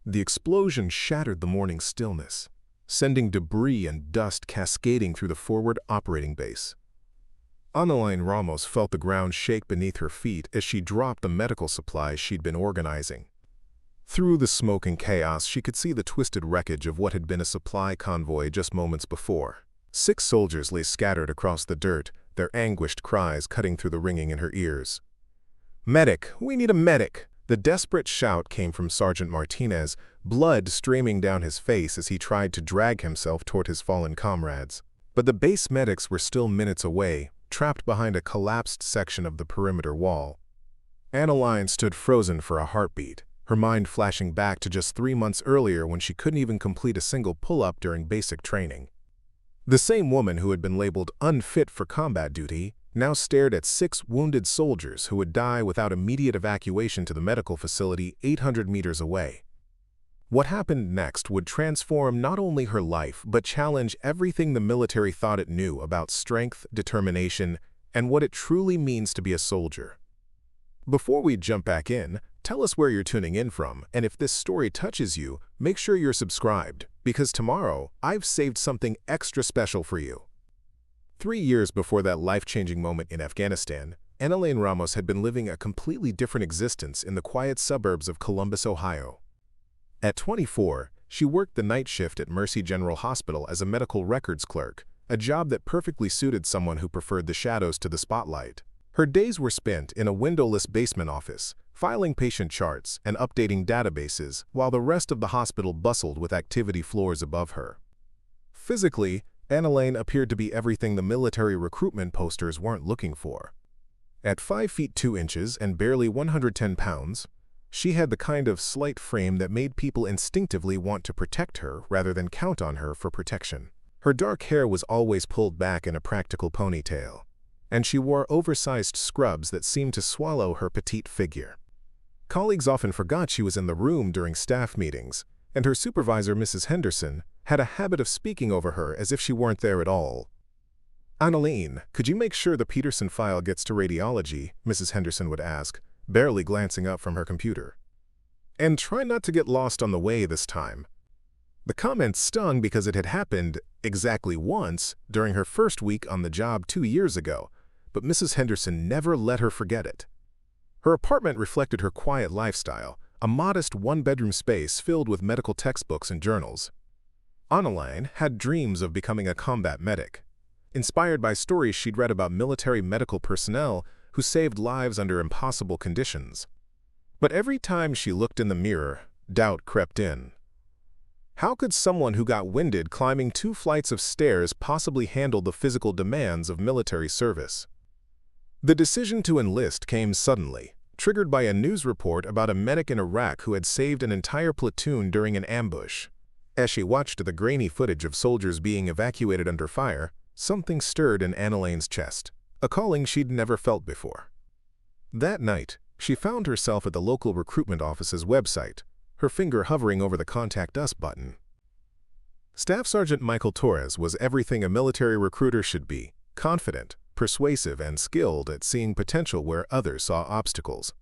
The explosion shattered the morning stillness, sending debris and dust cascading through the forward operating base. Analain Ramos felt the ground shake beneath her feet as she dropped the medical supplies she'd been organizing. Through the smoke and chaos, she could see the twisted wreckage of what had been a supply convoy just moments before. 6 soldiers lay scattered across the dirt, their anguished cries cutting through the ringing in her ears. "Medic! We need a medic!" The desperate shout came from Sergeant Martinez, blood streaming down his face as he tried to drag himself toward his fallen comrades. But the base medics were still minutes away, trapped behind a collapsed section of the perimeter wall. Analain stood frozen for a heartbeat, her mind flashing back to just 3 months earlier when she couldn't even complete a single pull-up during basic training. The same woman who had been labeled unfit for combat duty now stared at 6 wounded soldiers who would die without immediate evacuation to the medical facility 800 meters away. What happened next would transform not only her life but challenge everything the military thought it knew about strength, determination, and what it truly means to be a soldier. Before we jump back in, tell us where you're tuning in from, and if this story touches you, make sure you're subscribed, because tomorrow I've saved something extra special for you. 3 years before that life-changing moment in Afghanistan, Analain Ramos had been living a completely different existence in the quiet suburbs of Columbus, Ohio. At 24, she worked the night shift at Mercy General Hospital as a medical records clerk, a job that perfectly suited someone who preferred the shadows to the spotlight. Her days were spent in a windowless basement office, filing patient charts and updating databases, while the rest of the hospital bustled with activity floors above her. Physically, Analain appeared to be everything the military recruitment posters weren't looking for. At 5 feet 2 inches and barely 110 pounds, she had the kind of slight frame that made people instinctively want to protect her rather than count on her for protection. Her dark hair was always pulled back in a practical ponytail, and she wore oversized scrubs that seemed to swallow her petite figure. Colleagues often forgot she was in the room during staff meetings, and her supervisor, Mrs. Henderson, had a habit of speaking over her as if she weren't there at all. "Analain, could you make sure the Peterson file gets to radiology?" Mrs. Henderson would ask, barely glancing up from her computer. "And try not to get lost on the way this time." The comment stung because it had happened exactly once during her first week on the job 2 years ago, but Mrs. Henderson never let her forget it. Her apartment reflected her quiet lifestyle, a modest 1-bedroom space filled with medical textbooks and journals. Analain had dreams of becoming a combat medic, inspired by stories she'd read about military medical personnel who saved lives under impossible conditions. But every time she looked in the mirror, doubt crept in. How could someone who got winded climbing 2 flights of stairs possibly handle the physical demands of military service? The decision to enlist came suddenly, triggered by a news report about a medic in Iraq who had saved an entire platoon during an ambush. As she watched the grainy footage of soldiers being evacuated under fire, something stirred in Analain's chest, a calling she'd never felt before. That night, she found herself at the local recruitment office's website, her finger hovering over the Contact Us button. Staff Sergeant Michael Torres was everything a military recruiter should be: confident, persuasive, and skilled at seeing potential where others saw obstacles.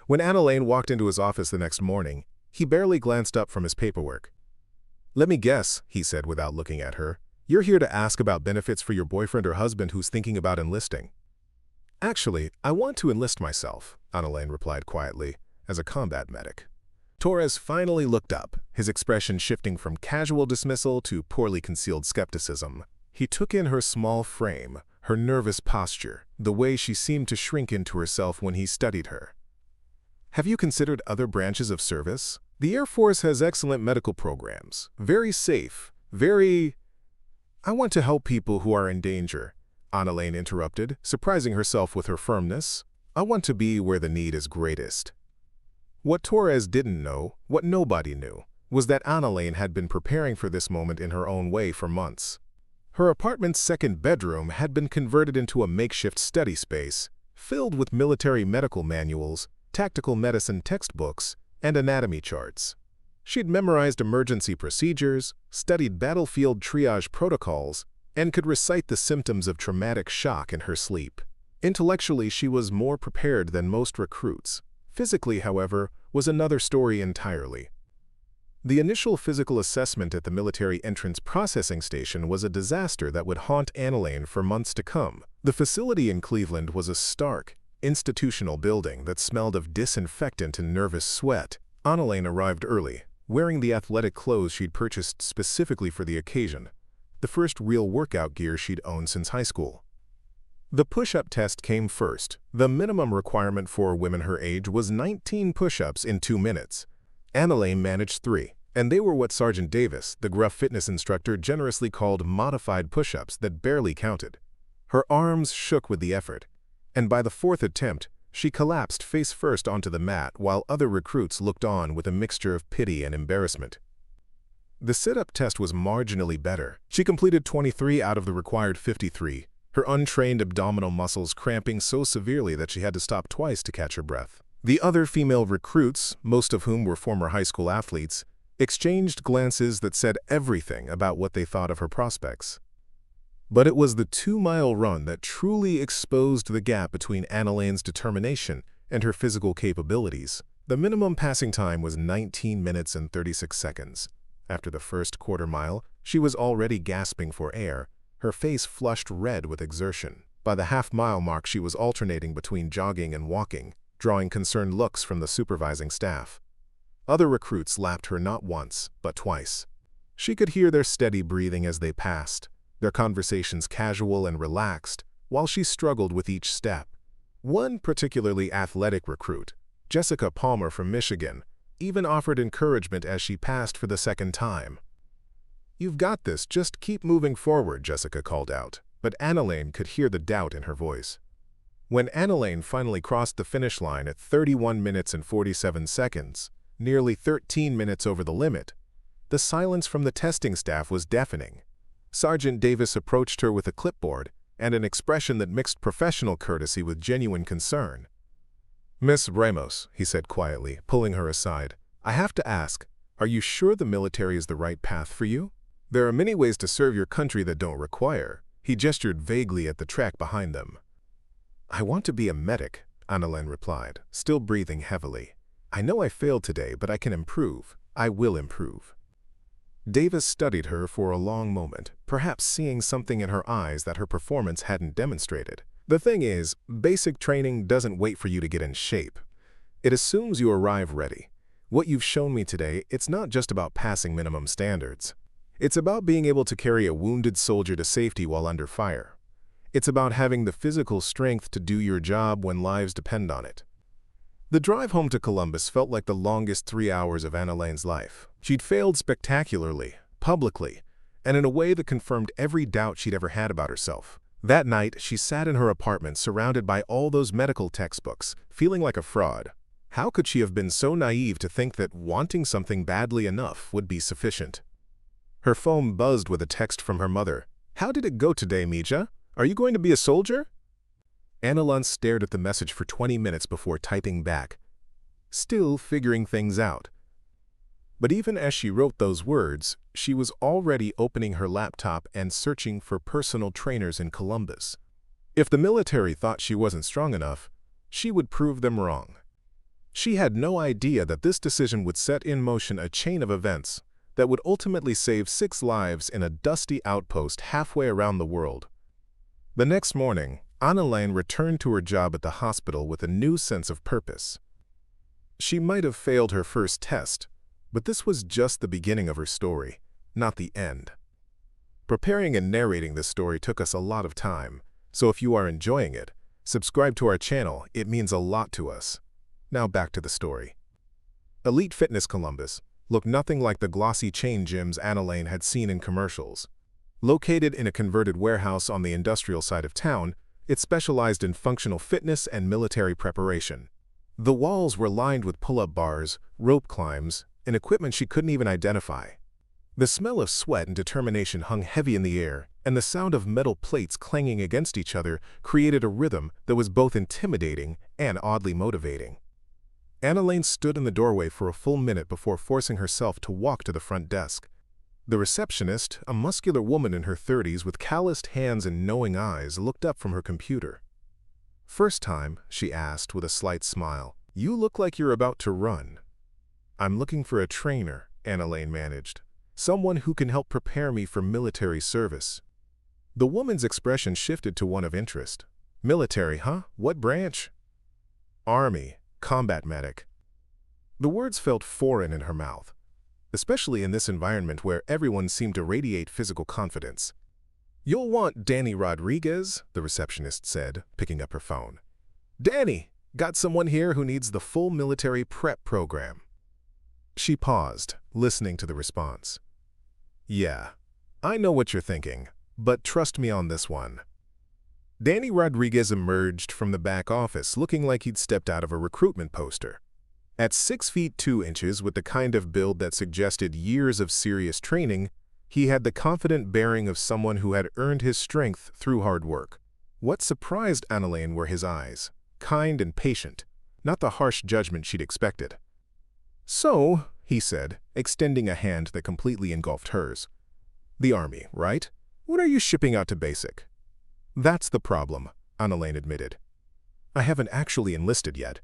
When Analain walked into his office the next morning, he barely glanced up from his paperwork. "Let me guess," he said without looking at her, "you're here to ask about benefits for your boyfriend or husband who's thinking about enlisting." "Actually, I want to enlist myself," Analain replied quietly, "as a combat medic." Torres finally looked up, his expression shifting from casual dismissal to poorly concealed skepticism. He took in her small frame, her nervous posture, the way she seemed to shrink into herself when he studied her. "Have you considered other branches of service? The Air Force has excellent medical programs, very safe, very—" "I want to help people who are in danger," Analain interrupted, surprising herself with her firmness. "I want to be where the need is greatest." What Torres didn't know, what nobody knew, was that Analain had been preparing for this moment in her own way for months. Her apartment's 2nd bedroom had been converted into a makeshift study space, filled with military medical manuals, tactical medicine textbooks, and anatomy charts. She'd memorized emergency procedures, studied battlefield triage protocols, and could recite the symptoms of traumatic shock in her sleep. Intellectually, she was more prepared than most recruits. Physically, however, was another story entirely. The initial physical assessment at the military entrance processing station was a disaster that would haunt Analain for months to come. The facility in Cleveland was a stark, institutional building that smelled of disinfectant and nervous sweat. Analain arrived early, wearing the athletic clothes she'd purchased specifically for the occasion, the first real workout gear she'd owned since high school. The push-up test came first. The minimum requirement for women her age was 19 push-ups in 2 minutes. Analain managed 3, and they were what Sergeant Davis, the gruff fitness instructor, generously called modified push-ups that barely counted. Her arms shook with the effort, and by the 4th attempt, she collapsed face-first onto the mat while other recruits looked on with a mixture of pity and embarrassment. The sit-up test was marginally better. She completed 23 out of the required 53, her untrained abdominal muscles cramping so severely that she had to stop twice to catch her breath. The other female recruits, most of whom were former high school athletes, exchanged glances that said everything about what they thought of her prospects. But it was the 2-mile run that truly exposed the gap between Analain's determination and her physical capabilities. The minimum passing time was 19 minutes and 36 seconds. After the first quarter mile, she was already gasping for air, her face flushed red with exertion. By the half-mile mark, she was alternating between jogging and walking, drawing concerned looks from the supervising staff. Other recruits lapped her not once, but twice. She could hear their steady breathing as they passed, their conversations casual and relaxed, while she struggled with each step. One particularly athletic recruit, Jessica Palmer from Michigan, even offered encouragement as she passed for the second time. "You've got this, just keep moving forward," Jessica called out, but Analain could hear the doubt in her voice. When Analain finally crossed the finish line at 31 minutes and 47 seconds, nearly 13 minutes over the limit, the silence from the testing staff was deafening. Sergeant Davis approached her with a clipboard and an expression that mixed professional courtesy with genuine concern. "Miss Ramos," he said quietly, pulling her aside, "I have to ask, are you sure the military is the right path for you? There are many ways to serve your country that don't require." He gestured vaguely at the track behind them. "I want to be a medic," Analain replied, still breathing heavily. "I know I failed today, but I can improve. I will improve." Davis studied her for a long moment, perhaps seeing something in her eyes that her performance hadn't demonstrated. "The thing is, basic training doesn't wait for you to get in shape. It assumes you arrive ready. What you've shown me today, it's not just about passing minimum standards. It's about being able to carry a wounded soldier to safety while under fire. It's about having the physical strength to do your job when lives depend on it." The drive home to Columbus felt like the longest 3 hours of Analain's life. She'd failed spectacularly, publicly, and in a way that confirmed every doubt she'd ever had about herself. That night, she sat in her apartment surrounded by all those medical textbooks, feeling like a fraud. How could she have been so naive to think that wanting something badly enough would be sufficient? Her phone buzzed with a text from her mother. "How did it go today, Mija? Are you going to be a soldier?" Analain stared at the message for 20 minutes before typing back, still figuring things out. But even as she wrote those words, she was already opening her laptop and searching for personal trainers in Columbus. If the military thought she wasn't strong enough, she would prove them wrong. She had no idea that this decision would set in motion a chain of events that would ultimately save 6 lives in a dusty outpost halfway around the world. The next morning, Analain returned to her job at the hospital with a new sense of purpose. She might have failed her first test, but this was just the beginning of her story, not the end. Preparing and narrating this story took us a lot of time, so if you are enjoying it, subscribe to our channel, it means a lot to us. Now back to the story. Elite Fitness Columbus looked nothing like the glossy chain gyms Analain had seen in commercials. Located in a converted warehouse on the industrial side of town, it specialized in functional fitness and military preparation. The walls were lined with pull-up bars, rope climbs, and equipment she couldn't even identify. The smell of sweat and determination hung heavy in the air, and the sound of metal plates clanging against each other created a rhythm that was both intimidating and oddly motivating. Analain stood in the doorway for a full minute before forcing herself to walk to the front desk. The receptionist, a muscular woman in her 30s with calloused hands and knowing eyes, looked up from her computer. "First time?" she asked with a slight smile. "You look like you're about to run." "I'm looking for a trainer," Analain managed. "Someone who can help prepare me for military service." The woman's expression shifted to one of interest. "Military, huh? What branch?" "Army, combat medic." The words felt foreign in her mouth, especially in this environment where everyone seemed to radiate physical confidence. "You'll want Danny Rodriguez," the receptionist said, picking up her phone. "Danny, got someone here who needs the full military prep program." She paused, listening to the response. "Yeah, I know what you're thinking, but trust me on this one." Danny Rodriguez emerged from the back office looking like he'd stepped out of a recruitment poster. At 6 feet 2 inches, with the kind of build that suggested years of serious training, he had the confident bearing of someone who had earned his strength through hard work. What surprised Analain were his eyes, kind and patient, not the harsh judgment she'd expected. "So," he said, extending a hand that completely engulfed hers. "The Army, right? When are you shipping out to basic?" "That's the problem," Analain admitted. "I haven't actually enlisted yet.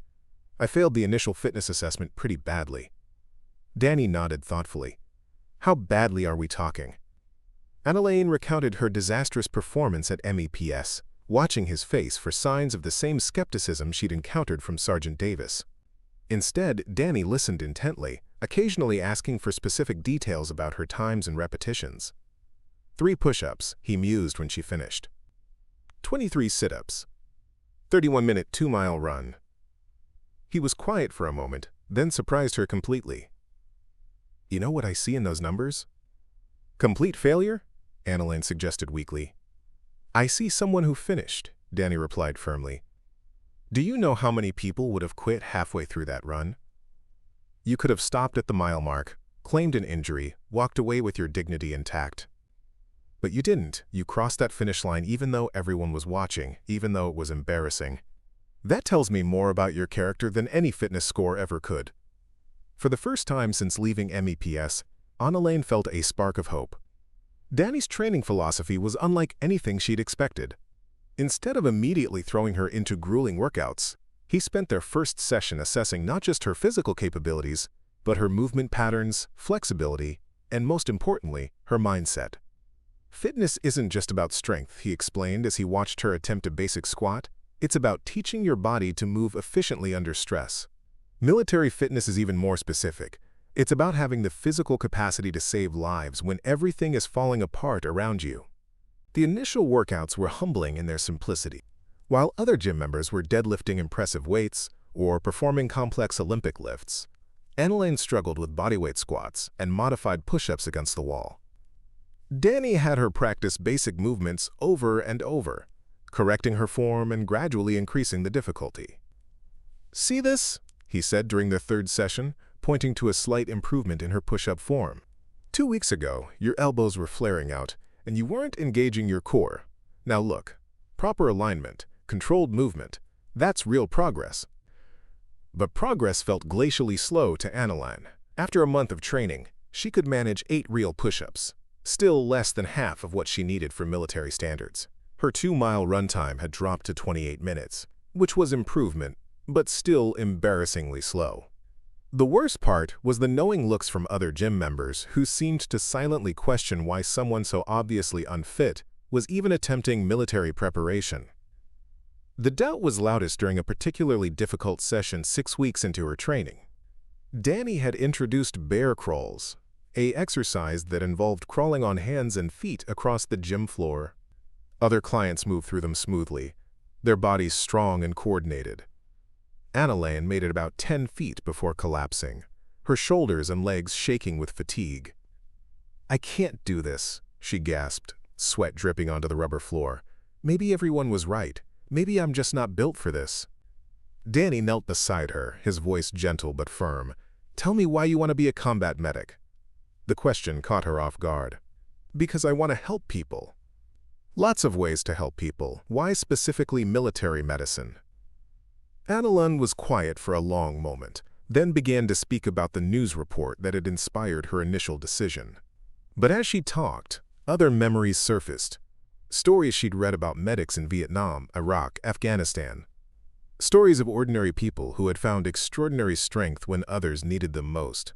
I failed the initial fitness assessment pretty badly." Danny nodded thoughtfully. "How badly are we talking?" Analain recounted her disastrous performance at MEPS, watching his face for signs of the same skepticism she'd encountered from Sergeant Davis. Instead, Danny listened intently, occasionally asking for specific details about her times and repetitions. 3 push-ups, he mused when she finished. 23 sit-ups. 31-minute 2-mile run. He was quiet for a moment, then surprised her completely. "You know what I see in those numbers?" "Complete failure?" Analain suggested weakly. "I see someone who finished," Danny replied firmly. "Do you know how many people would have quit halfway through that run? You could have stopped at the mile mark, claimed an injury, walked away with your dignity intact. But you didn't. You crossed that finish line even though everyone was watching, even though it was embarrassing. That tells me more about your character than any fitness score ever could." For the first time since leaving MEPS, Analain felt a spark of hope. Danny's training philosophy was unlike anything she'd expected. Instead of immediately throwing her into grueling workouts, he spent their first session assessing not just her physical capabilities, but her movement patterns, flexibility, and most importantly, her mindset. "Fitness isn't just about strength," he explained as he watched her attempt a basic squat. "It's about teaching your body to move efficiently under stress. Military fitness is even more specific. It's about having the physical capacity to save lives when everything is falling apart around you." The initial workouts were humbling in their simplicity. While other gym members were deadlifting impressive weights or performing complex Olympic lifts, Analain struggled with bodyweight squats and modified push-ups against the wall. Danny had her practice basic movements over and over, correcting her form and gradually increasing the difficulty. "See this?" he said during the 3rd session, pointing to a slight improvement in her push-up form. 2 weeks ago, your elbows were flaring out, and you weren't engaging your core. Now look, proper alignment, controlled movement, that's real progress." But progress felt glacially slow to Analain. After a month of training, she could manage 8 real push-ups, still less than half of what she needed for military standards. Her 2-mile run time had dropped to 28 minutes, which was improvement, but still embarrassingly slow. The worst part was the knowing looks from other gym members who seemed to silently question why someone so obviously unfit was even attempting military preparation. The doubt was loudest during a particularly difficult session 6 weeks into her training. Danny had introduced bear crawls, an exercise that involved crawling on hands and feet across the gym floor. Other clients moved through them smoothly, their bodies strong and coordinated. Analain made it about 10 feet before collapsing, her shoulders and legs shaking with fatigue. "I can't do this," she gasped, sweat dripping onto the rubber floor. "Maybe everyone was right. Maybe I'm just not built for this." Danny knelt beside her, his voice gentle but firm. "Tell me why you want to be a combat medic." The question caught her off guard. "Because I want to help people." "Lots of ways to help people. Why specifically military medicine?" Analain was quiet for a long moment, then began to speak about the news report that had inspired her initial decision. But as she talked, other memories surfaced. Stories she'd read about medics in Vietnam, Iraq, Afghanistan. Stories of ordinary people who had found extraordinary strength when others needed them most.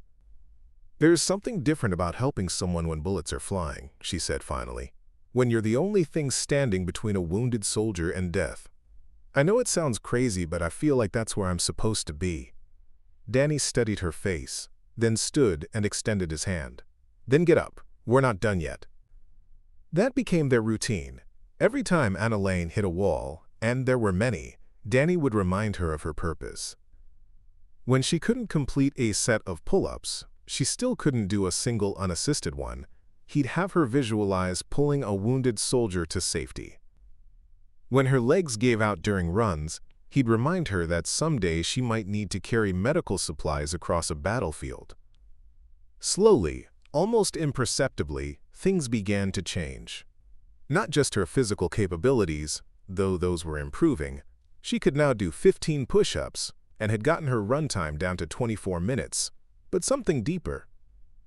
"There's something different about helping someone when bullets are flying," she said finally. "When you're the only thing standing between a wounded soldier and death. I know it sounds crazy, but I feel like that's where I'm supposed to be." Danny studied her face, then stood and extended his hand. "Then get up. We're not done yet." That became their routine. Every time Analain hit a wall, and there were many, Danny would remind her of her purpose. When she couldn't complete a set of pull-ups, she still couldn't do a single unassisted one, he'd have her visualize pulling a wounded soldier to safety. When her legs gave out during runs, he'd remind her that someday she might need to carry medical supplies across a battlefield. Slowly, almost imperceptibly, things began to change. Not just her physical capabilities, though those were improving. She could now do 15 push-ups and had gotten her run time down to 24 minutes, but something deeper.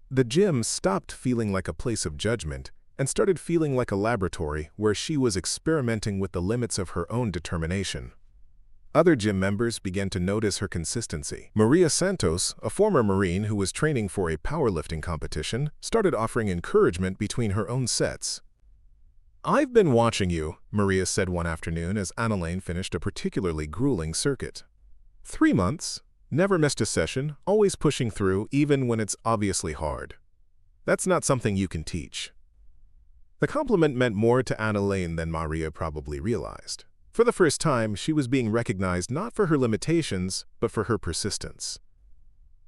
The gym stopped feeling like a place of judgment and started feeling like a laboratory where she was experimenting with the limits of her own determination. Other gym members began to notice her consistency. Maria Santos, a former Marine who was training for a powerlifting competition, started offering encouragement between her own sets. "I've been watching you," Maria said one afternoon as Analain finished a particularly grueling circuit. 3 months, never missed a session, always pushing through even when it's obviously hard. That's not something you can teach." The compliment meant more to Analain than Maria probably realized. For the first time, she was being recognized not for her limitations, but for her persistence.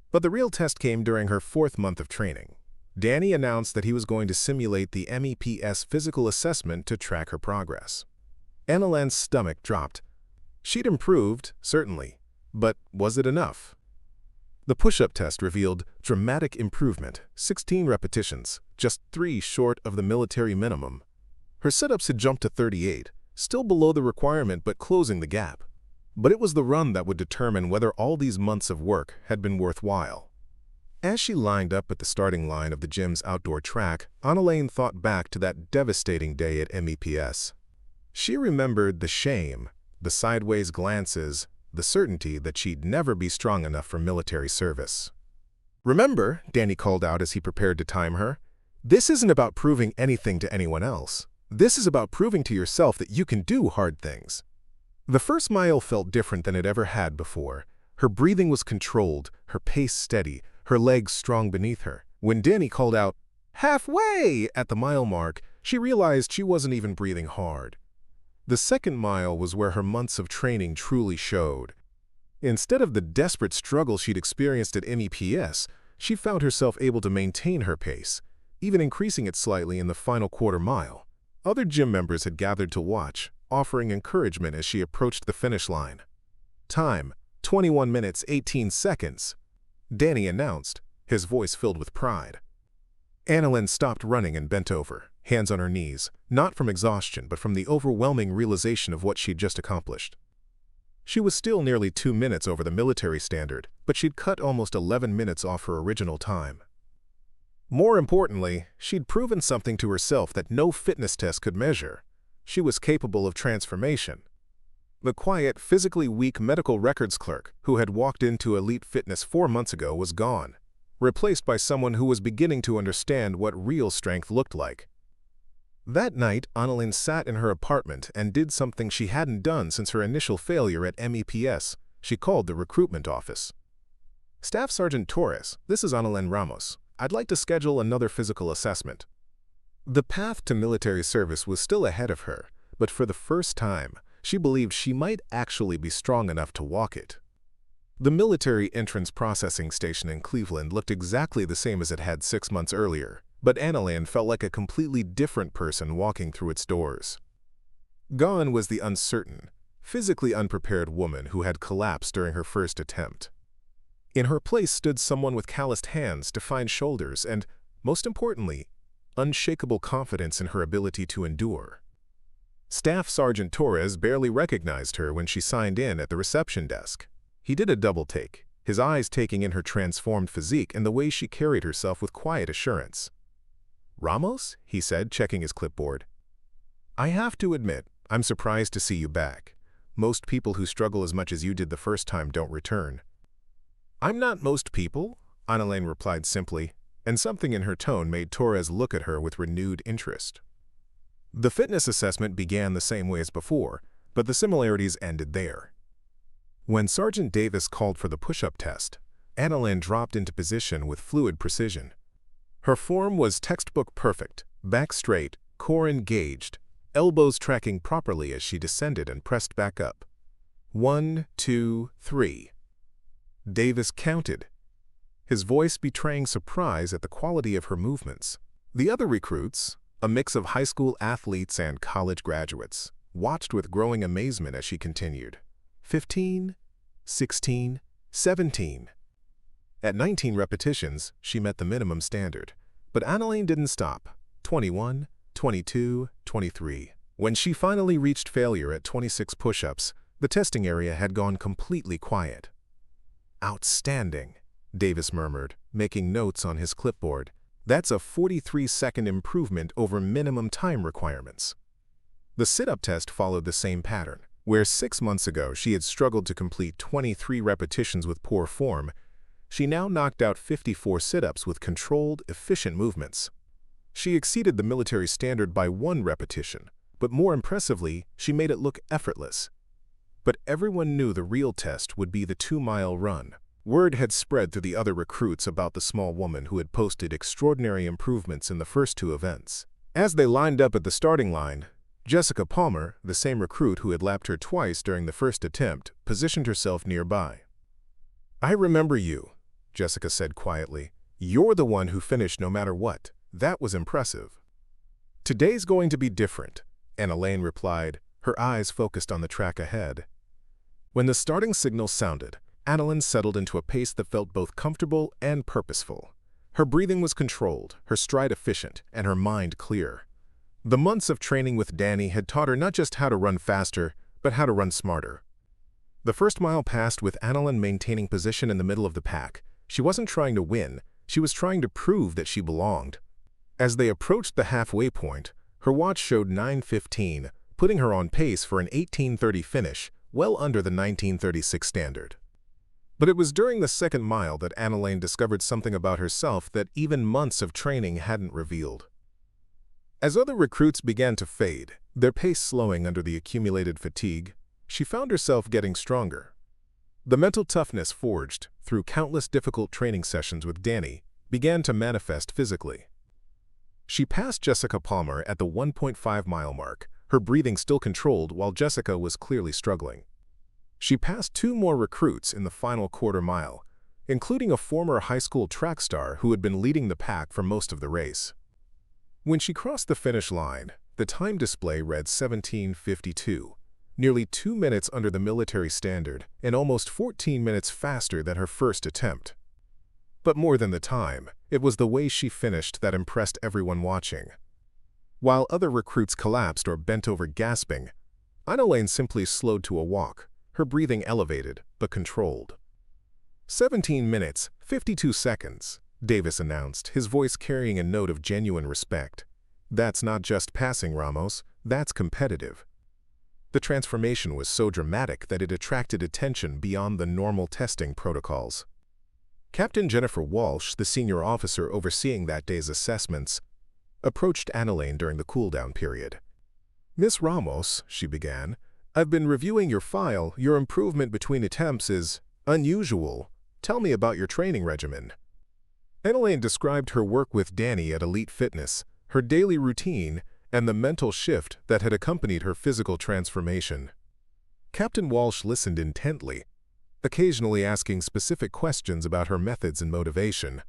But the real test came during her 4th month of training. Danny announced that he was going to simulate the MEPS physical assessment to track her progress. Analain's stomach dropped. She'd improved, certainly, but was it enough? The push-up test revealed dramatic improvement, 16 repetitions, just 3 short of the military minimum. Her sit-ups had jumped to 38, still below the requirement but closing the gap. But it was the run that would determine whether all these months of work had been worthwhile. As she lined up at the starting line of the gym's outdoor track, Analain thought back to that devastating day at MEPS. She remembered the shame, the sideways glances, the certainty that she'd never be strong enough for military service. "Remember," Danny called out as he prepared to time her, "this isn't about proving anything to anyone else. This is about proving to yourself that you can do hard things." The first mile felt different than it ever had before. Her breathing was controlled, her pace steady, her legs strong beneath her. When Danny called out, "Halfway!" at the mile mark, she realized she wasn't even breathing hard. The second mile was where her months of training truly showed. Instead of the desperate struggle she'd experienced at MEPS, she found herself able to maintain her pace, even increasing it slightly in the final quarter mile. Other gym members had gathered to watch, offering encouragement as she approached the finish line. Time, 21 minutes 18 seconds, Danny announced, his voice filled with pride. Analain stopped running and bent over, hands on her knees, not from exhaustion but from the overwhelming realization of what she'd just accomplished. She was still nearly 2 minutes over the military standard, but she'd cut almost 11 minutes off her original time. More importantly, she'd proven something to herself that no fitness test could measure. She was capable of transformation. The quiet, physically weak medical records clerk who had walked into elite fitness 4 months ago was gone, replaced by someone who was beginning to understand what real strength looked like. That night, Analain sat in her apartment and did something she hadn't done since her initial failure at MEPS. She called the recruitment office. "Staff Sergeant Torres, this is Analain Ramos. I'd like to schedule another physical assessment." The path to military service was still ahead of her, but for the first time, she believed she might actually be strong enough to walk it. The military entrance processing station in Cleveland looked exactly the same as it had 6 months earlier, but Analain felt like a completely different person walking through its doors. Gone was the uncertain, physically unprepared woman who had collapsed during her first attempt. In her place stood someone with calloused hands, defined shoulders, and, most importantly, unshakable confidence in her ability to endure. Staff Sergeant Torres barely recognized her when she signed in at the reception desk. He did a double take, his eyes taking in her transformed physique and the way she carried herself with quiet assurance. "Ramos?" he said, checking his clipboard. "I have to admit, I'm surprised to see you back. Most people who struggle as much as you did the first time don't return." "I'm not most people," Analain replied simply, and something in her tone made Torres look at her with renewed interest. The fitness assessment began the same way as before, but the similarities ended there. When Sergeant Davis called for the push-up test, Analain dropped into position with fluid precision. Her form was textbook perfect, back straight, core engaged, elbows tracking properly as she descended and pressed back up. 1, 2, 3. Davis counted, his voice betraying surprise at the quality of her movements. The other recruits, a mix of high school athletes and college graduates, watched with growing amazement as she continued. 15, 16, 17. At 19 repetitions, she met the minimum standard. But Analain didn't stop. 21, 22, 23. When she finally reached failure at 26 push-ups, the testing area had gone completely quiet. "Outstanding," Davis murmured, making notes on his clipboard. "That's a 43-second improvement over minimum time requirements." The sit-up test followed the same pattern. Where 6 months ago she had struggled to complete 23 repetitions with poor form, she now knocked out 54 sit-ups with controlled, efficient movements. She exceeded the military standard by 1 repetition, but more impressively, she made it look effortless. But everyone knew the real test would be the 2-mile run. Word had spread through the other recruits about the small woman who had posted extraordinary improvements in the first 2 events. As they lined up at the starting line, Jessica Palmer, the same recruit who had lapped her twice during the first attempt, positioned herself nearby. "I remember you," Jessica said quietly. "You're the one who finished no matter what. That was impressive." "Today's going to be different," Analain replied, her eyes focused on the track ahead. When the starting signal sounded, Analain settled into a pace that felt both comfortable and purposeful. Her breathing was controlled, her stride efficient, and her mind clear. The months of training with Danny had taught her not just how to run faster, but how to run smarter. The first mile passed with Analain maintaining position in the middle of the pack. She wasn't trying to win, she was trying to prove that she belonged. As they approached the halfway point, her watch showed 9:15, putting her on pace for an 18:30 finish, well under the 19:36 standard. But it was during the second mile that Analain discovered something about herself that even months of training hadn't revealed. As other recruits began to fade, their pace slowing under the accumulated fatigue, she found herself getting stronger. The mental toughness forged through countless difficult training sessions with Danny began to manifest physically. She passed Jessica Palmer at the 1.5-mile mark, her breathing still controlled while Jessica was clearly struggling. She passed 2 more recruits in the final quarter mile, including a former high school track star who had been leading the pack for most of the race. When she crossed the finish line, the time display read 17:52, nearly 2 minutes under the military standard and almost 14 minutes faster than her first attempt. But more than the time, it was the way she finished that impressed everyone watching. While other recruits collapsed or bent over gasping, Analain simply slowed to a walk, her breathing elevated but controlled. 17 minutes, 52 seconds, Davis announced, his voice carrying a note of genuine respect. "That's not just passing, Ramos, that's competitive." The transformation was so dramatic that it attracted attention beyond the normal testing protocols. Captain Jennifer Walsh, the senior officer overseeing that day's assessments, approached Analain during the cool-down period. "Miss Ramos," she began, "I've been reviewing your file. Your improvement between attempts is unusual. Tell me about your training regimen." Analain described her work with Danny at Elite Fitness, her daily routine, and the mental shift that had accompanied her physical transformation. Captain Walsh listened intently, occasionally asking specific questions about her methods and motivation.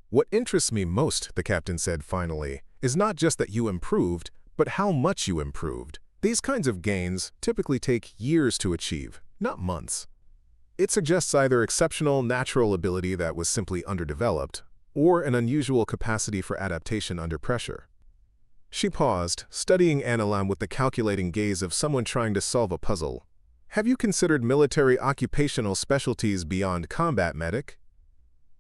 "What interests me most," the captain said finally, "is not just that you improved, but how much you improved. These kinds of gains typically take years to achieve, not months. It suggests either exceptional natural ability that was simply underdeveloped, or an unusual capacity for adaptation under pressure." She paused, studying Analain with the calculating gaze of someone trying to solve a puzzle. "Have you considered military occupational specialties beyond combat medic?"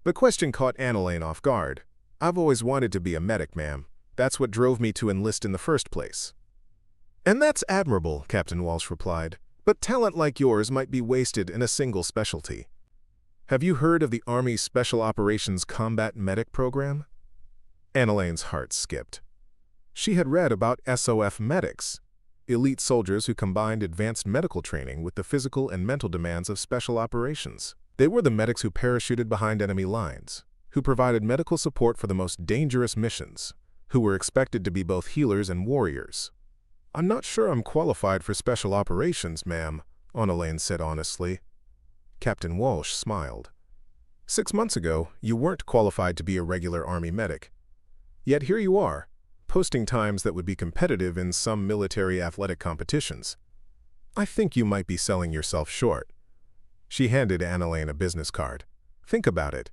The question caught Analain off guard. "I've always wanted to be a medic, ma'am. That's what drove me to enlist in the first place." "And that's admirable," Captain Walsh replied, "but talent like yours might be wasted in a single specialty." Have you heard of the Army's Special Operations Combat Medic Program? Analain's heart skipped. She had read about SOF medics, elite soldiers who combined advanced medical training with the physical and mental demands of special operations. They were the medics who parachuted behind enemy lines, who provided medical support for the most dangerous missions, who were expected to be both healers and warriors. "I'm not sure I'm qualified for special operations, ma'am," Analain said honestly. Captain Walsh smiled. 6 months ago, you weren't qualified to be a regular Army medic. Yet here you are, posting times that would be competitive in some military athletic competitions. I think you might be selling yourself short. She handed Analain a business card. Think about it.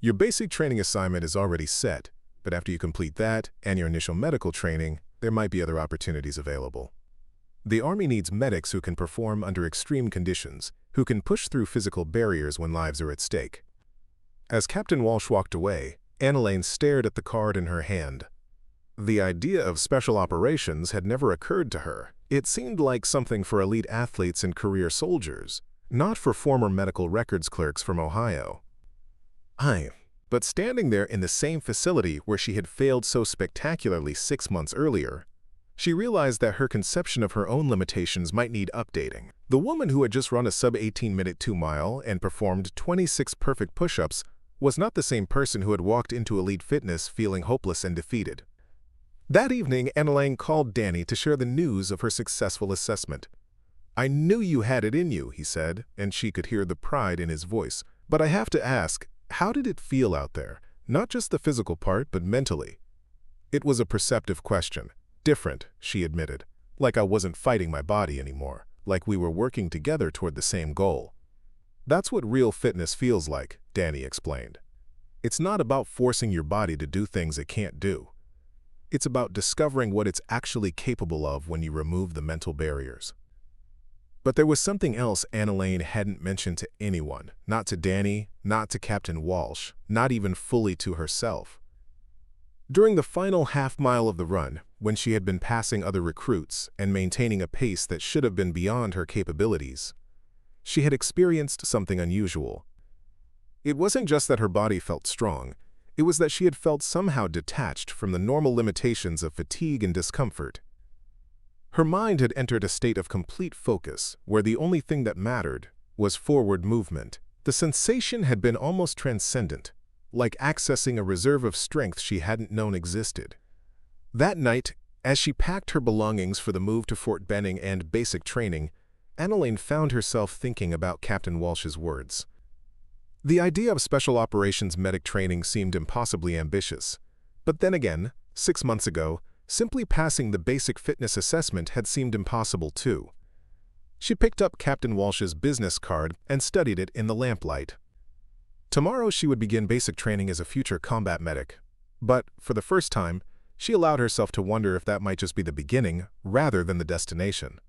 Your basic training assignment is already set, but after you complete that and your initial medical training, there might be other opportunities available. The Army needs medics who can perform under extreme conditions, who can push through physical barriers when lives are at stake. As Captain Walsh walked away, Analain stared at the card in her hand. The idea of special operations had never occurred to her. It seemed like something for elite athletes and career soldiers, not for former medical records clerks from Ohio. But standing there in the same facility where she had failed so spectacularly 6 months earlier, she realized that her conception of her own limitations might need updating. The woman who had just run a sub-18-minute 2-mile and performed 26 perfect push-ups was not the same person who had walked into elite fitness feeling hopeless and defeated. That evening, Analain called Danny to share the news of her successful assessment. "I knew you had it in you," he said, and she could hear the pride in his voice. "But I have to ask, how did it feel out there? Not just the physical part, but mentally." It was a perceptive question. Different, she admitted. Like I wasn't fighting my body anymore. Like we were working together toward the same goal. "That's what real fitness feels like," Danny explained. "It's not about forcing your body to do things it can't do. It's about discovering what it's actually capable of when you remove the mental barriers." But there was something else Analain hadn't mentioned to anyone, not to Danny, not to Captain Walsh, not even fully to herself. During the final half-mile of the run, when she had been passing other recruits and maintaining a pace that should have been beyond her capabilities, she had experienced something unusual. It wasn't just that her body felt strong, it was that she had felt somehow detached from the normal limitations of fatigue and discomfort. Her mind had entered a state of complete focus, where the only thing that mattered was forward movement. The sensation had been almost transcendent, like accessing a reserve of strength she hadn't known existed. That night, as she packed her belongings for the move to Fort Benning and basic training, Analain found herself thinking about Captain Walsh's words. The idea of special operations medic training seemed impossibly ambitious. But then again, 6 months ago, simply passing the basic fitness assessment had seemed impossible too. She picked up Captain Walsh's business card and studied it in the lamplight. Tomorrow she would begin basic training as a future combat medic. But, for the first time, she allowed herself to wonder if that might just be the beginning rather than the destination.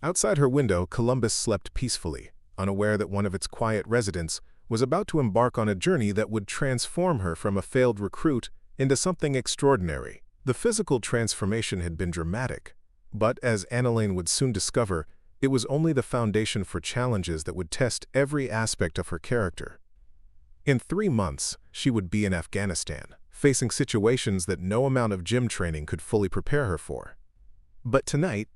Outside her window, Columbus slept peacefully, unaware that one of its quiet residents was about to embark on a journey that would transform her from a failed recruit into something extraordinary. The physical transformation had been dramatic, but as Analain would soon discover, it was only the foundation for challenges that would test every aspect of her character. In 3 months, she would be in Afghanistan, facing situations that no amount of gym training could fully prepare her for. But tonight,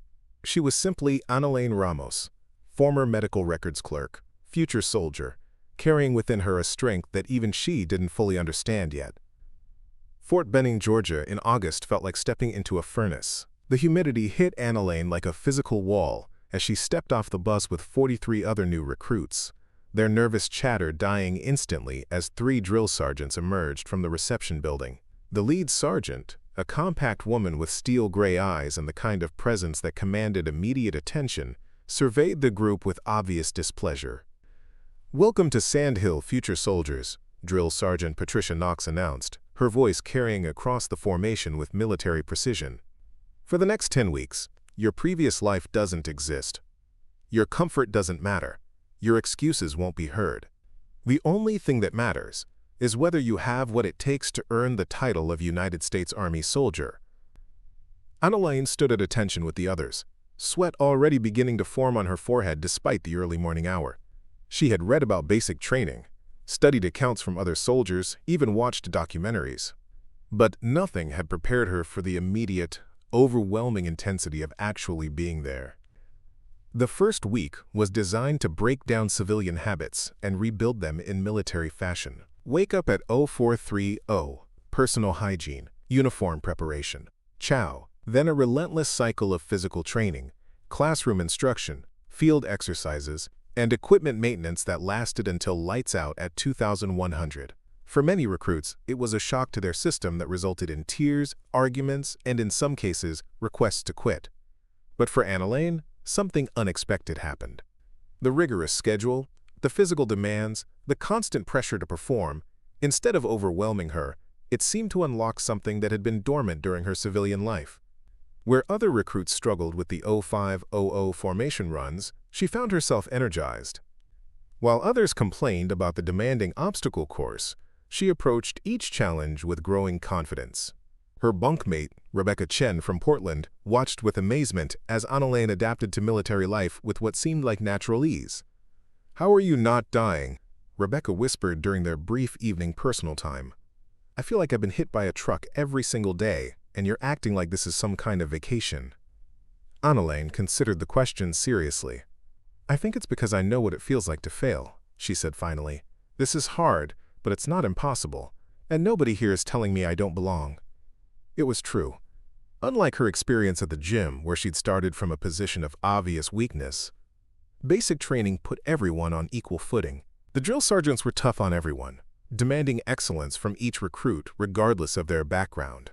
she was simply Analain Ramos, former medical records clerk, future soldier, carrying within her a strength that even she didn't fully understand yet. Fort Benning, Georgia in August felt like stepping into a furnace. The humidity hit Analain like a physical wall as she stepped off the bus with 43 other new recruits, their nervous chatter dying instantly as 3 drill sergeants emerged from the reception building. The lead sergeant, a compact woman with steel-gray eyes and the kind of presence that commanded immediate attention, surveyed the group with obvious displeasure. "Welcome to Sand Hill, future soldiers," Drill Sergeant Patricia Knox announced, her voice carrying across the formation with military precision. "For the next 10 weeks, your previous life doesn't exist. Your comfort doesn't matter. Your excuses won't be heard. The only thing that matters is whether you have what it takes to earn the title of United States Army soldier." Analain stood at attention with the others, sweat already beginning to form on her forehead despite the early morning hour. She had read about basic training, studied accounts from other soldiers, even watched documentaries. But nothing had prepared her for the immediate, overwhelming intensity of actually being there. The first week was designed to break down civilian habits and rebuild them in military fashion. Wake up at 0430, personal hygiene, uniform preparation, chow, then a relentless cycle of physical training, classroom instruction, field exercises, and equipment maintenance that lasted until lights out at 2100. For many recruits, it was a shock to their system that resulted in tears, arguments, and in some cases, requests to quit. But for Analain, something unexpected happened. The rigorous schedule, the physical demands, the constant pressure to perform, instead of overwhelming her, it seemed to unlock something that had been dormant during her civilian life. Where other recruits struggled with the 0500 formation runs, she found herself energized. While others complained about the demanding obstacle course, she approached each challenge with growing confidence. Her bunkmate, Rebecca Chen from Portland, watched with amazement as Analain adapted to military life with what seemed like natural ease. "How are you not dying?" Rebecca whispered during their brief evening personal time. "I feel like I've been hit by a truck every single day, and you're acting like this is some kind of vacation." Analain considered the question seriously. "I think it's because I know what it feels like to fail," she said finally. "This is hard, but it's not impossible, and nobody here is telling me I don't belong." It was true. Unlike her experience at the gym, where she'd started from a position of obvious weakness, basic training put everyone on equal footing. The drill sergeants were tough on everyone, demanding excellence from each recruit regardless of their background.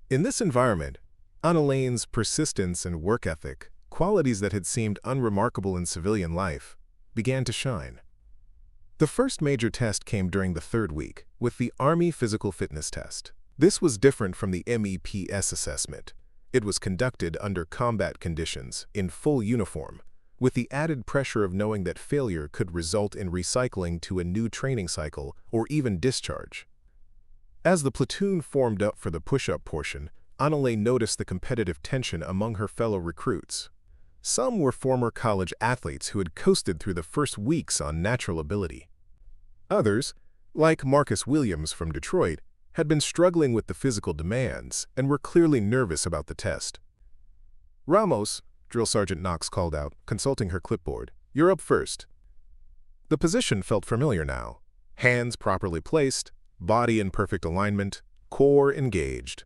In this environment, Analain's persistence and work ethic, qualities that had seemed unremarkable in civilian life, began to shine. The first major test came during the third week, with the Army Physical Fitness Test. This was different from the MEPS assessment. It was conducted under combat conditions, in full uniform, with the added pressure of knowing that failure could result in recycling to a new training cycle or even discharge. As the platoon formed up for the push-up portion, Analain noticed the competitive tension among her fellow recruits. Some were former college athletes who had coasted through the first weeks on natural ability. Others, like Marcus Williams from Detroit, had been struggling with the physical demands and were clearly nervous about the test. "Ramos," Drill Sergeant Knox called out, consulting her clipboard, "you're up first." The position felt familiar now. Hands properly placed, body in perfect alignment, core engaged.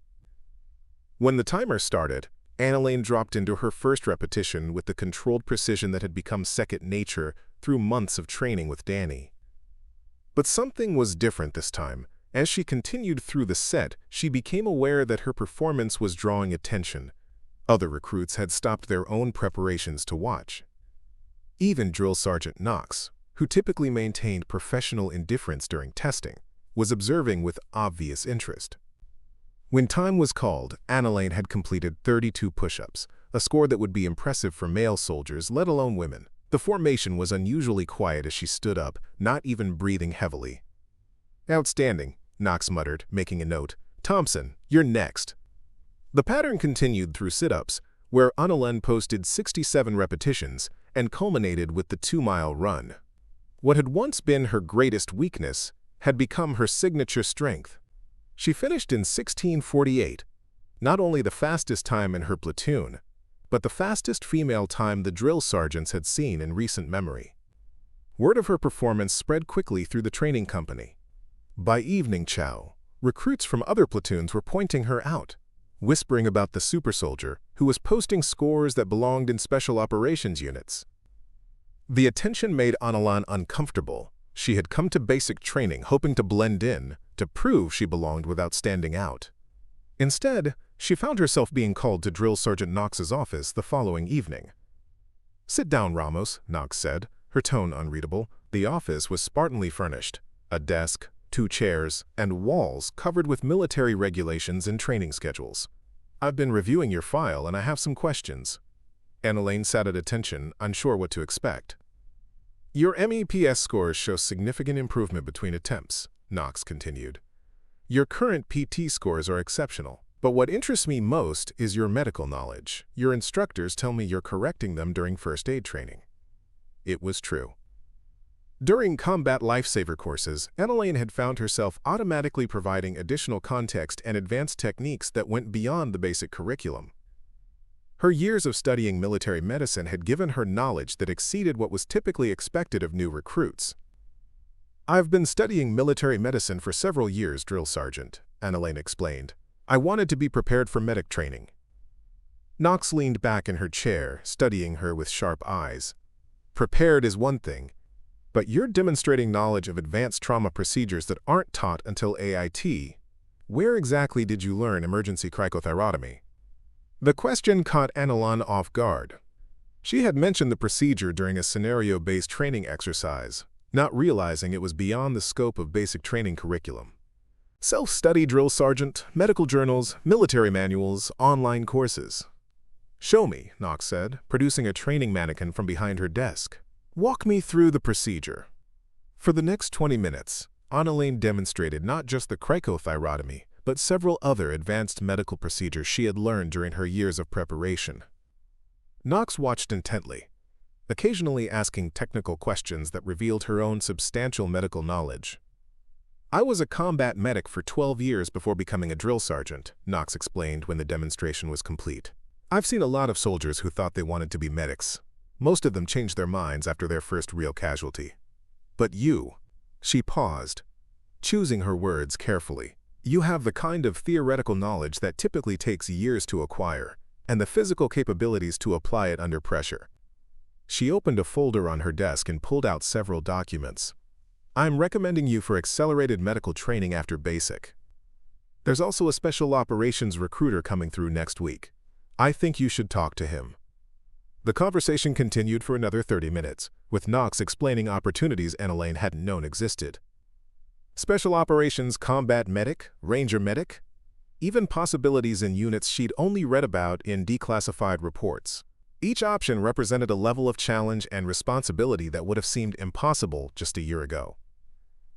When the timer started, Analain dropped into her first repetition with the controlled precision that had become second nature through months of training with Danny. But something was different this time. As she continued through the set, she became aware that her performance was drawing attention. Other recruits had stopped their own preparations to watch. Even Drill Sergeant Knox, who typically maintained professional indifference during testing, was observing with obvious interest. When time was called, Analain had completed 32 push-ups, a score that would be impressive for male soldiers, let alone women. The formation was unusually quiet as she stood up, not even breathing heavily. "Outstanding," Knox muttered, making a note. "Thompson, you're next." The pattern continued through sit-ups, where Analain posted 67 repetitions and culminated with the 2-mile run. What had once been her greatest weakness had become her signature strength. She finished in 16:48, not only the fastest time in her platoon, but the fastest female time the drill sergeants had seen in recent memory. Word of her performance spread quickly through the training company. By evening chow, recruits from other platoons were pointing her out, whispering about the super soldier who was posting scores that belonged in special operations units. The attention made Analain uncomfortable. She had come to basic training hoping to blend in, to prove she belonged without standing out. Instead, she found herself being called to Drill Sergeant Knox's office the following evening. "Sit down, Ramos," Knox said, her tone unreadable. The office was spartanly furnished. A desk, 2 chairs, and walls covered with military regulations and training schedules. "I've been reviewing your file and I have some questions." Analain sat at attention, unsure what to expect. "Your MEPS scores show significant improvement between attempts," Knox continued. "Your current PT scores are exceptional, but what interests me most is your medical knowledge. Your instructors tell me you're correcting them during first aid training." It was true. During combat lifesaver courses, Analain had found herself automatically providing additional context and advanced techniques that went beyond the basic curriculum. Her years of studying military medicine had given her knowledge that exceeded what was typically expected of new recruits. "I've been studying military medicine for several years, Drill Sergeant," Analain explained. "I wanted to be prepared for medic training." Knox leaned back in her chair, studying her with sharp eyes. "Prepared is one thing, but you're demonstrating knowledge of advanced trauma procedures that aren't taught until AIT. Where exactly did you learn emergency cricothyrotomy?" The question caught Analain off guard. She had mentioned the procedure during a scenario-based training exercise, not realizing it was beyond the scope of basic training curriculum. "Self-study, Drill Sergeant, medical journals, military manuals, online courses." "Show me," Knox said, producing a training mannequin from behind her desk. "Walk me through the procedure." For the next 20 minutes, Analain demonstrated not just the cricothyrotomy, but several other advanced medical procedures she had learned during her years of preparation. Knox watched intently, occasionally asking technical questions that revealed her own substantial medical knowledge. "I was a combat medic for 12 years before becoming a drill sergeant," Knox explained when the demonstration was complete. "I've seen a lot of soldiers who thought they wanted to be medics. Most of them changed their minds after their first real casualty. But you," she paused, choosing her words carefully, "you have the kind of theoretical knowledge that typically takes years to acquire, and the physical capabilities to apply it under pressure." She opened a folder on her desk and pulled out several documents. "I'm recommending you for accelerated medical training after basic. There's also a special operations recruiter coming through next week. I think you should talk to him." The conversation continued for another 30 minutes, with Knox explaining opportunities Analain hadn't known existed. Special operations combat medic, ranger medic, even possibilities in units she'd only read about in declassified reports. Each option represented a level of challenge and responsibility that would have seemed impossible just a year ago.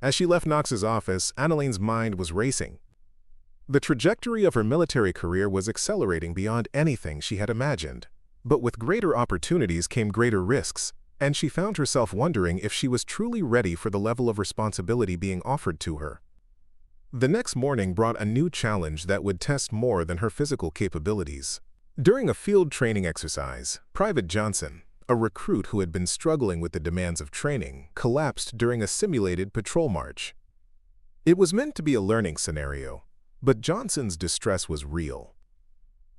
As she left Knox's office, Analain's mind was racing. The trajectory of her military career was accelerating beyond anything she had imagined. But with greater opportunities came greater risks, and she found herself wondering if she was truly ready for the level of responsibility being offered to her. The next morning brought a new challenge that would test more than her physical capabilities. During a field training exercise, Private Johnson, a recruit who had been struggling with the demands of training, collapsed during a simulated patrol march. It was meant to be a learning scenario, but Johnson's distress was real.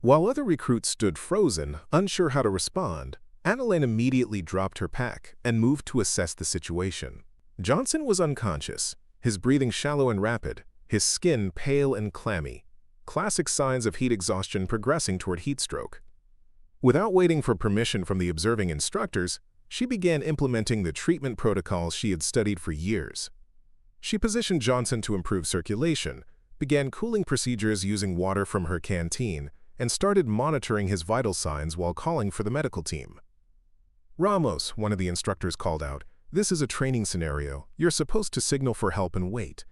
While other recruits stood frozen, unsure how to respond, Analain immediately dropped her pack and moved to assess the situation. Johnson was unconscious, his breathing shallow and rapid, his skin pale and clammy, classic signs of heat exhaustion progressing toward heat stroke. Without waiting for permission from the observing instructors, she began implementing the treatment protocols she had studied for years. She positioned Johnson to improve circulation, began cooling procedures using water from her canteen, and started monitoring his vital signs while calling for the medical team. "Ramos," one of the instructors called out, "this is a training scenario. You're supposed to signal for help and wait."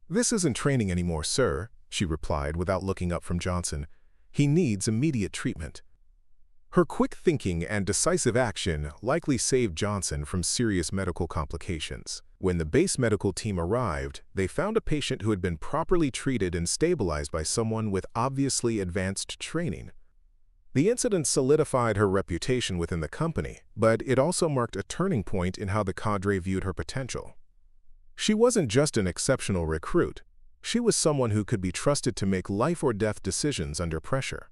"This isn't training anymore, sir," she replied without looking up from Johnson. "He needs immediate treatment." Her quick thinking and decisive action likely saved Johnson from serious medical complications. When the base medical team arrived, they found a patient who had been properly treated and stabilized by someone with obviously advanced training. The incident solidified her reputation within the company, but it also marked a turning point in how the cadre viewed her potential. She wasn't just an exceptional recruit. She was someone who could be trusted to make life-or-death decisions under pressure.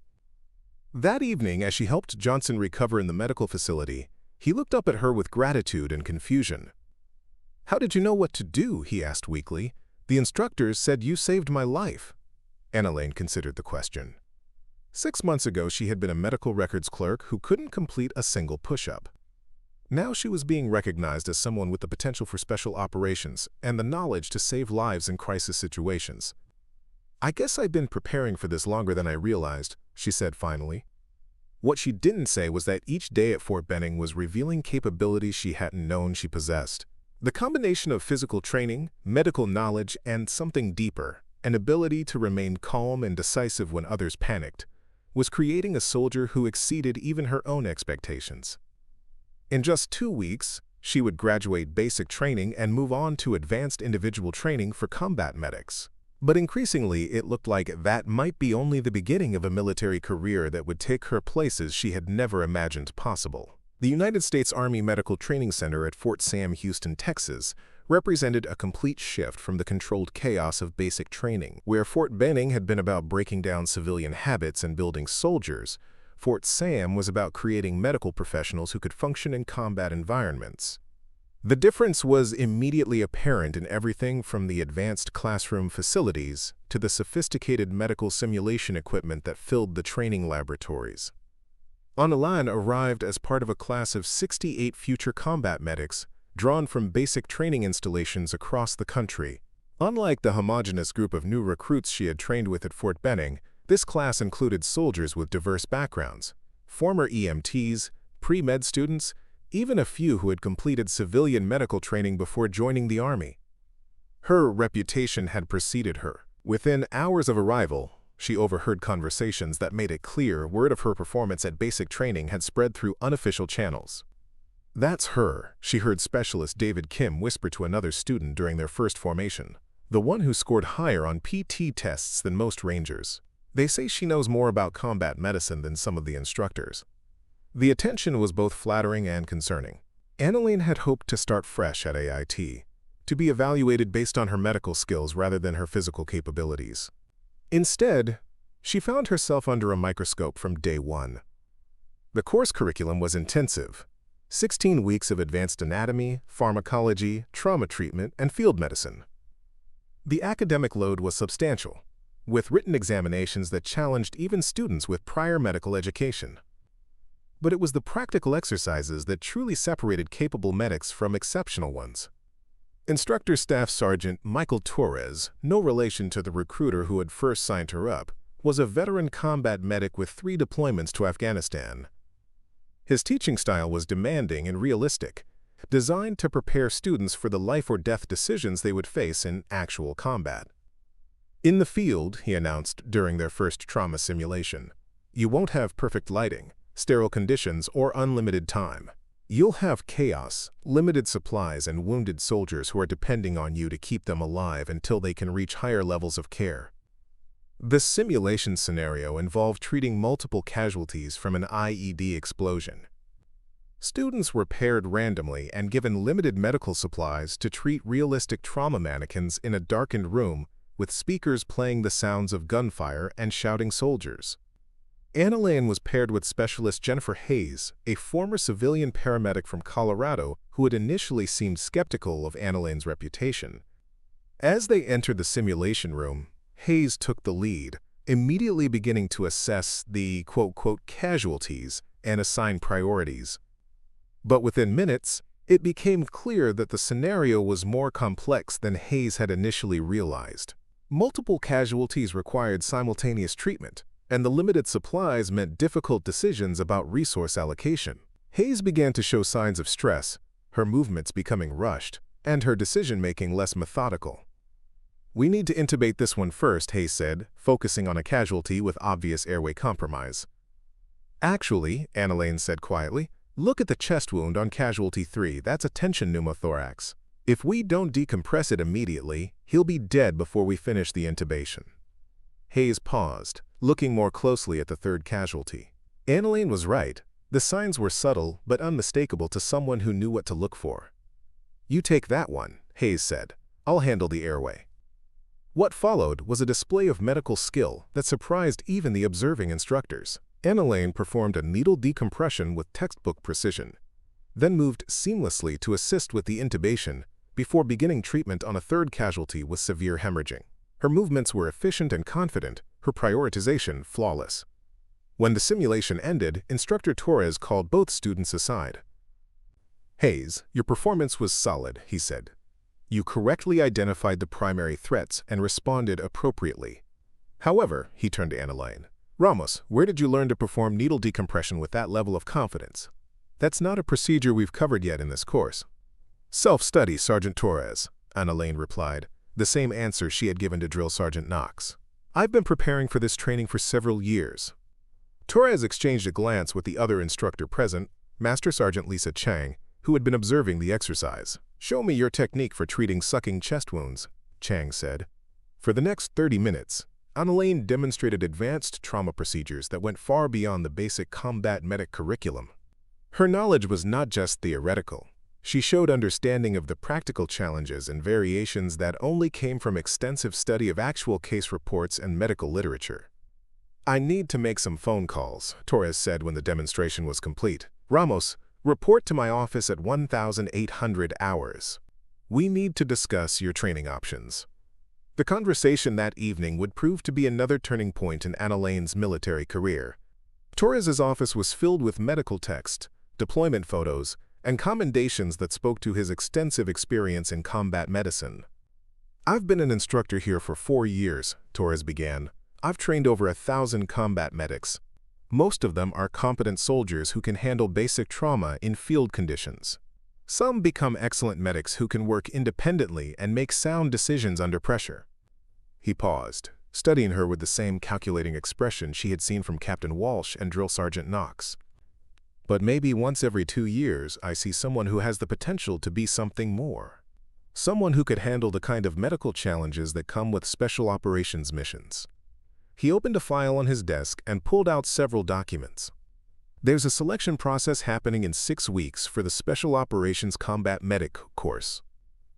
That evening, as she helped Johnson recover in the medical facility, he looked up at her with gratitude and confusion. "How did you know what to do?" he asked weakly. "The instructors said you saved my life." Analain considered the question. 6 months ago, she had been a medical records clerk who couldn't complete a single push-up. Now she was being recognized as someone with the potential for special operations and the knowledge to save lives in crisis situations. "I guess I've been preparing for this longer than I realized," she said finally. What she didn't say was that each day at Fort Benning was revealing capabilities she hadn't known she possessed. The combination of physical training, medical knowledge, and something deeper, an ability to remain calm and decisive when others panicked, was creating a soldier who exceeded even her own expectations. In just 2 weeks, she would graduate basic training and move on to advanced individual training for combat medics. But increasingly, it looked like that might be only the beginning of a military career that would take her places she had never imagined possible. The United States Army Medical Training Center at Fort Sam, Houston, Texas, represented a complete shift from the controlled chaos of basic training. Where Fort Benning had been about breaking down civilian habits and building soldiers, Fort Sam was about creating medical professionals who could function in combat environments. The difference was immediately apparent in everything from the advanced classroom facilities to the sophisticated medical simulation equipment that filled the training laboratories. Analain arrived as part of a class of 68 future combat medics drawn from basic training installations across the country. Unlike the homogeneous group of new recruits she had trained with at Fort Benning, this class included soldiers with diverse backgrounds, former EMTs, pre-med students, even a few who had completed civilian medical training before joining the Army. Her reputation had preceded her. Within hours of arrival, she overheard conversations that made it clear word of her performance at basic training had spread through unofficial channels. "That's her," she heard Specialist David Kim whisper to another student during their first formation. "The one who scored higher on PT tests than most Rangers. They say she knows more about combat medicine than some of the instructors." The attention was both flattering and concerning. Analain had hoped to start fresh at AIT, to be evaluated based on her medical skills rather than her physical capabilities. Instead, she found herself under a microscope from day one. The course curriculum was intensive. 16 weeks of advanced anatomy, pharmacology, trauma treatment, and field medicine. The academic load was substantial, with written examinations that challenged even students with prior medical education. But it was the practical exercises that truly separated capable medics from exceptional ones. Instructor Staff Sergeant Michael Torres, no relation to the recruiter who had first signed her up, was a veteran combat medic with 3 deployments to Afghanistan. His teaching style was demanding and realistic, designed to prepare students for the life-or-death decisions they would face in actual combat. "In the field," he announced during their first trauma simulation, "you won't have perfect lighting, sterile conditions, or unlimited time. You'll have chaos, limited supplies, and wounded soldiers who are depending on you to keep them alive until they can reach higher levels of care." The simulation scenario involved treating multiple casualties from an IED explosion. Students were paired randomly and given limited medical supplies to treat realistic trauma mannequins in a darkened room with speakers playing the sounds of gunfire and shouting soldiers. Analain was paired with Specialist Jennifer Hayes, a former civilian paramedic from Colorado who had initially seemed skeptical of Analain's reputation. As they entered the simulation room, Hayes took the lead, immediately beginning to assess the quote-unquote casualties and assign priorities. But within minutes, it became clear that the scenario was more complex than Hayes had initially realized. Multiple casualties required simultaneous treatment, and the limited supplies meant difficult decisions about resource allocation. Hayes began to show signs of stress, her movements becoming rushed, and her decision-making less methodical. "We need to intubate this one first," Hayes said, focusing on a casualty with obvious airway compromise. "Actually," Analain said quietly, "look at the chest wound on casualty 3. That's a tension pneumothorax. If we don't decompress it immediately, he'll be dead before we finish the intubation." Hayes paused, looking more closely at the 3rd casualty. Analain was right. The signs were subtle but unmistakable to someone who knew what to look for. "You take that one," Hayes said. "I'll handle the airway." What followed was a display of medical skill that surprised even the observing instructors. Analain performed a needle decompression with textbook precision, then moved seamlessly to assist with the intubation before beginning treatment on a 3rd casualty with severe hemorrhaging. Her movements were efficient and confident, her prioritization flawless. When the simulation ended, Instructor Torres called both students aside. "Hayes, your performance was solid," he said. "You correctly identified the primary threats and responded appropriately. However," he turned to Analain, "Ramos, where did you learn to perform needle decompression with that level of confidence? That's not a procedure we've covered yet in this course." "Self-study, Sergeant Torres," Analain replied, the same answer she had given to Drill Sergeant Knox. "I've been preparing for this training for several years." Torres exchanged a glance with the other instructor present, Master Sergeant Lisa Chang, who had been observing the exercise. "Show me your technique for treating sucking chest wounds," Chang said. For the next 30 minutes, Analain demonstrated advanced trauma procedures that went far beyond the basic combat medic curriculum. Her knowledge was not just theoretical. She showed understanding of the practical challenges and variations that only came from extensive study of actual case reports and medical literature. "I need to make some phone calls," Torres said when the demonstration was complete. "Ramos, report to my office at 1800 hours. We need to discuss your training options." The conversation that evening would prove to be another turning point in Analain's military career. Torres's office was filled with medical text, deployment photos, and commendations that spoke to his extensive experience in combat medicine. "I've been an instructor here for 4 years," Torres began. "I've trained over 1,000 combat medics. Most of them are competent soldiers who can handle basic trauma in field conditions. Some become excellent medics who can work independently and make sound decisions under pressure." He paused, studying her with the same calculating expression she had seen from Captain Walsh and Drill Sergeant Knox. "But maybe once every 2 years I see someone who has the potential to be something more. Someone who could handle the kind of medical challenges that come with special operations missions." He opened a file on his desk and pulled out several documents. "There's a selection process happening in 6 weeks for the Special Operations Combat Medic course.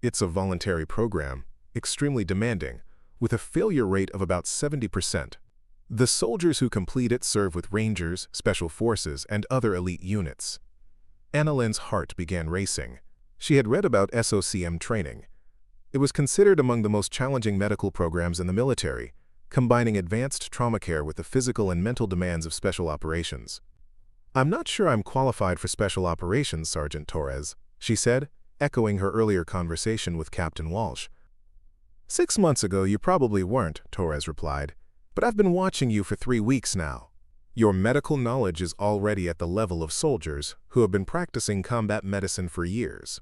It's a voluntary program, extremely demanding, with a failure rate of about 70%. The soldiers who complete it serve with Rangers, Special Forces, and other elite units." Analain's heart began racing. She had read about SOCM training. It was considered among the most challenging medical programs in the military, combining advanced trauma care with the physical and mental demands of special operations. "I'm not sure I'm qualified for special operations, Sergeant Torres," she said, echoing her earlier conversation with Captain Walsh. "6 months ago you probably weren't," Torres replied, "but I've been watching you for 3 weeks now. Your medical knowledge is already at the level of soldiers who have been practicing combat medicine for years.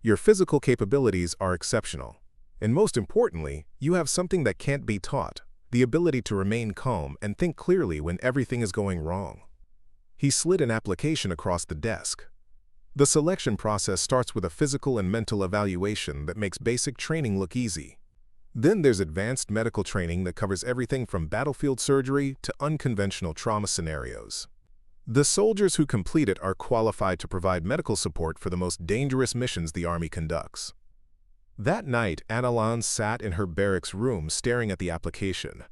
Your physical capabilities are exceptional. And most importantly, you have something that can't be taught, the ability to remain calm and think clearly when everything is going wrong." He slid an application across the desk. "The selection process starts with a physical and mental evaluation that makes basic training look easy. Then there's advanced medical training that covers everything from battlefield surgery to unconventional trauma scenarios. The soldiers who complete it are qualified to provide medical support for the most dangerous missions the Army conducts." That night, Analain sat in her barracks room staring at the application.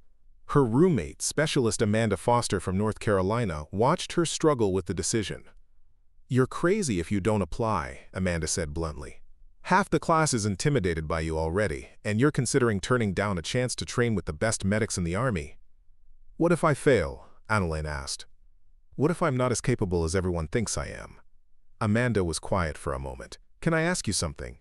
Her roommate, Specialist Amanda Foster from North Carolina, watched her struggle with the decision. "You're crazy if you don't apply," Amanda said bluntly. "Half the class is intimidated by you already, and you're considering turning down a chance to train with the best medics in the Army." "What if I fail?" Analain asked. "What if I'm not as capable as everyone thinks I am?" Amanda was quiet for a moment. "Can I ask you something?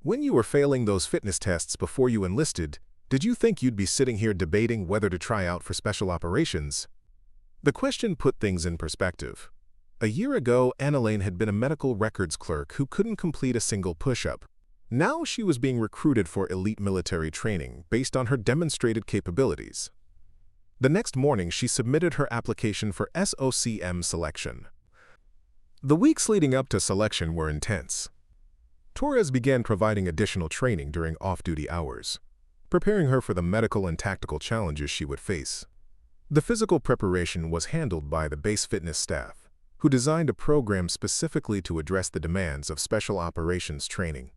When you were failing those fitness tests before you enlisted, did you think you'd be sitting here debating whether to try out for special operations?" The question put things in perspective. A year ago, Analain had been a medical records clerk who couldn't complete a single push-up. Now she was being recruited for elite military training based on her demonstrated capabilities. The next morning, she submitted her application for SOCM selection. The weeks leading up to selection were intense. Torres began providing additional training during off-duty hours, preparing her for the medical and tactical challenges she would face. The physical preparation was handled by the base fitness staff, who designed a program specifically to address the demands of special operations training.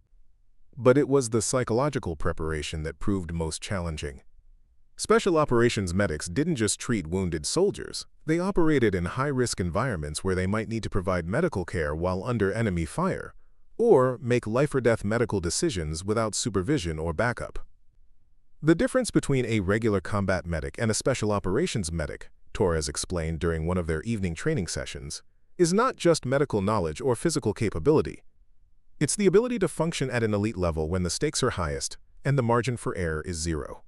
But it was the psychological preparation that proved most challenging. Special operations medics didn't just treat wounded soldiers. They operated in high-risk environments where they might need to provide medical care while under enemy fire, or make life-or-death medical decisions without supervision or backup. The difference between a regular combat medic and a special operations medic, Torres explained during one of their evening training sessions, is not just medical knowledge or physical capability. It's the ability to function at an elite level when the stakes are highest and the margin for error is zero.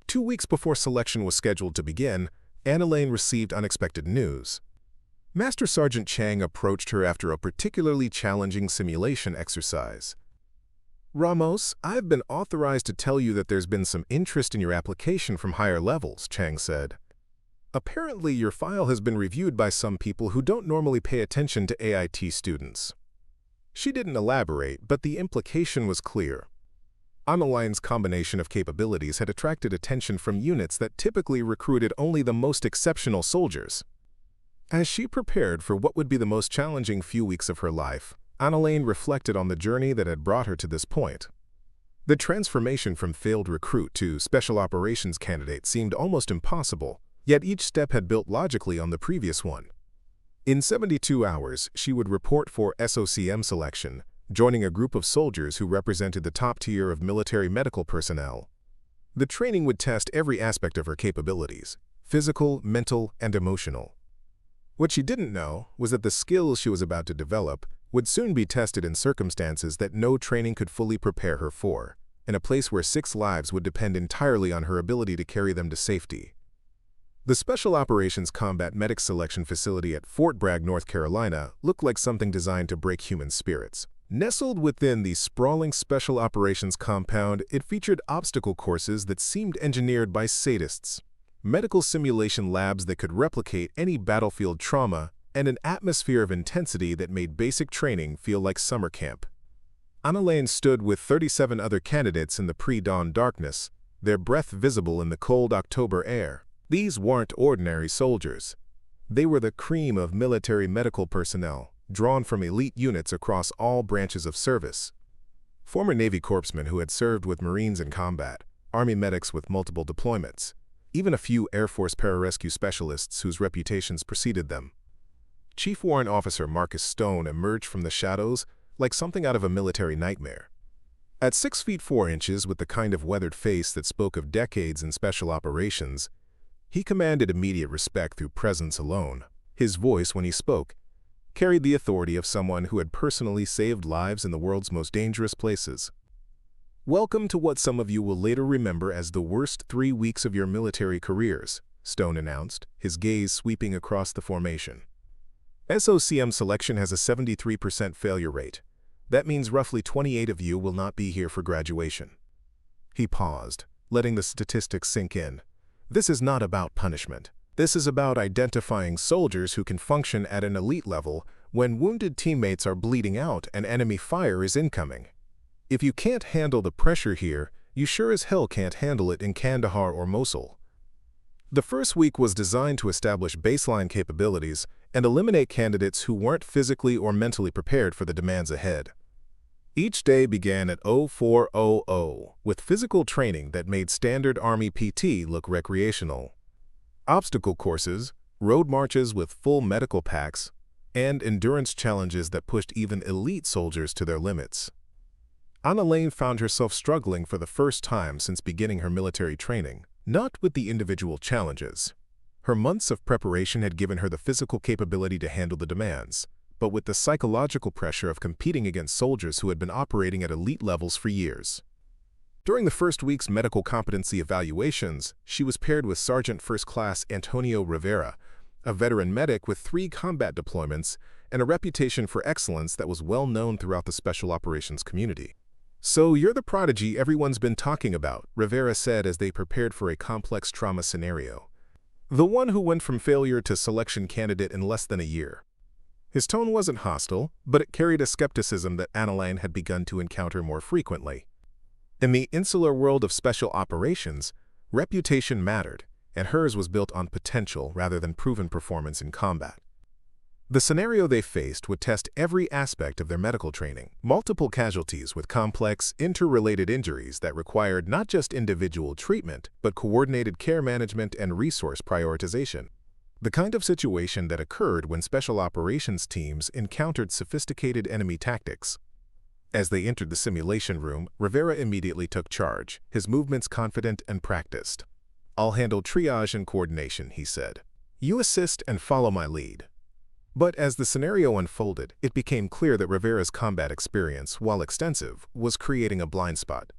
2 weeks before selection was scheduled to begin, Analain received unexpected news. Master Sergeant Chang approached her after a particularly challenging simulation exercise. "Ramos, I've been authorized to tell you that there's been some interest in your application from higher levels," Chang said. "Apparently, your file has been reviewed by some people who don't normally pay attention to AIT students. She didn't elaborate, but the implication was clear. Analain's combination of capabilities had attracted attention from units that typically recruited only the most exceptional soldiers. As she prepared for what would be the most challenging few weeks of her life, Analain reflected on the journey that had brought her to this point. The transformation from failed recruit to special operations candidate seemed almost impossible, yet each step had built logically on the previous one. In 72 hours, she would report for SOCM selection, joining a group of soldiers who represented the top tier of military medical personnel. The training would test every aspect of her capabilities, physical, mental, and emotional. What she didn't know was that the skills she was about to develop would soon be tested in circumstances that no training could fully prepare her for, in a place where 6 lives would depend entirely on her ability to carry them to safety. The Special Operations Combat Medic Selection Facility at Fort Bragg, North Carolina, looked like something designed to break human spirits. Nestled within the sprawling Special Operations compound, it featured obstacle courses that seemed engineered by sadists, medical simulation labs that could replicate any battlefield trauma, and an atmosphere of intensity that made basic training feel like summer camp. Analain stood with 37 other candidates in the pre-dawn darkness, their breath visible in the cold October air. These weren't ordinary soldiers. They were the cream of military medical personnel, drawn from elite units across all branches of service. Former Navy corpsmen who had served with Marines in combat, Army medics with multiple deployments, even a few Air Force pararescue specialists whose reputations preceded them. Chief Warrant Officer Marcus Stone emerged from the shadows like something out of a military nightmare. At 6 feet 4 inches with the kind of weathered face that spoke of decades in special operations, he commanded immediate respect through presence alone. His voice, when he spoke, carried the authority of someone who had personally saved lives in the world's most dangerous places. "Welcome to what some of you will later remember as the worst 3 weeks of your military careers," Stone announced, his gaze sweeping across the formation. "SOCM selection has a 73% failure rate. That means roughly 28 of you will not be here for graduation." He paused, letting the statistics sink in. This is not about punishment. This is about identifying soldiers who can function at an elite level when wounded teammates are bleeding out and enemy fire is incoming. If you can't handle the pressure here, you sure as hell can't handle it in Kandahar or Mosul. The first week was designed to establish baseline capabilities and eliminate candidates who weren't physically or mentally prepared for the demands ahead. Each day began at 0400 with physical training that made standard Army PT look recreational. Obstacle courses, road marches with full medical packs, and endurance challenges that pushed even elite soldiers to their limits. Analain found herself struggling for the first time since beginning her military training, not with the individual challenges. Her months of preparation had given her the physical capability to handle the demands, but with the psychological pressure of competing against soldiers who had been operating at elite levels for years. During the first week's medical competency evaluations, she was paired with Sergeant First Class Antonio Rivera, a veteran medic with 3 combat deployments and a reputation for excellence that was well known throughout the special operations community. "So you're the prodigy everyone's been talking about," Rivera said as they prepared for a complex trauma scenario. "The one who went from failure to selection candidate in less than a year." His tone wasn't hostile, but it carried a skepticism that Analain had begun to encounter more frequently. In the insular world of special operations, reputation mattered, and hers was built on potential rather than proven performance in combat. The scenario they faced would test every aspect of their medical training, multiple casualties with complex, interrelated injuries that required not just individual treatment, but coordinated care management and resource prioritization. The kind of situation that occurred when special operations teams encountered sophisticated enemy tactics. As they entered the simulation room, Rivera immediately took charge, his movements confident and practiced. "I'll handle triage and coordination," he said. "You assist and follow my lead." But as the scenario unfolded, it became clear that Rivera's combat experience, while extensive, was creating a blind spot.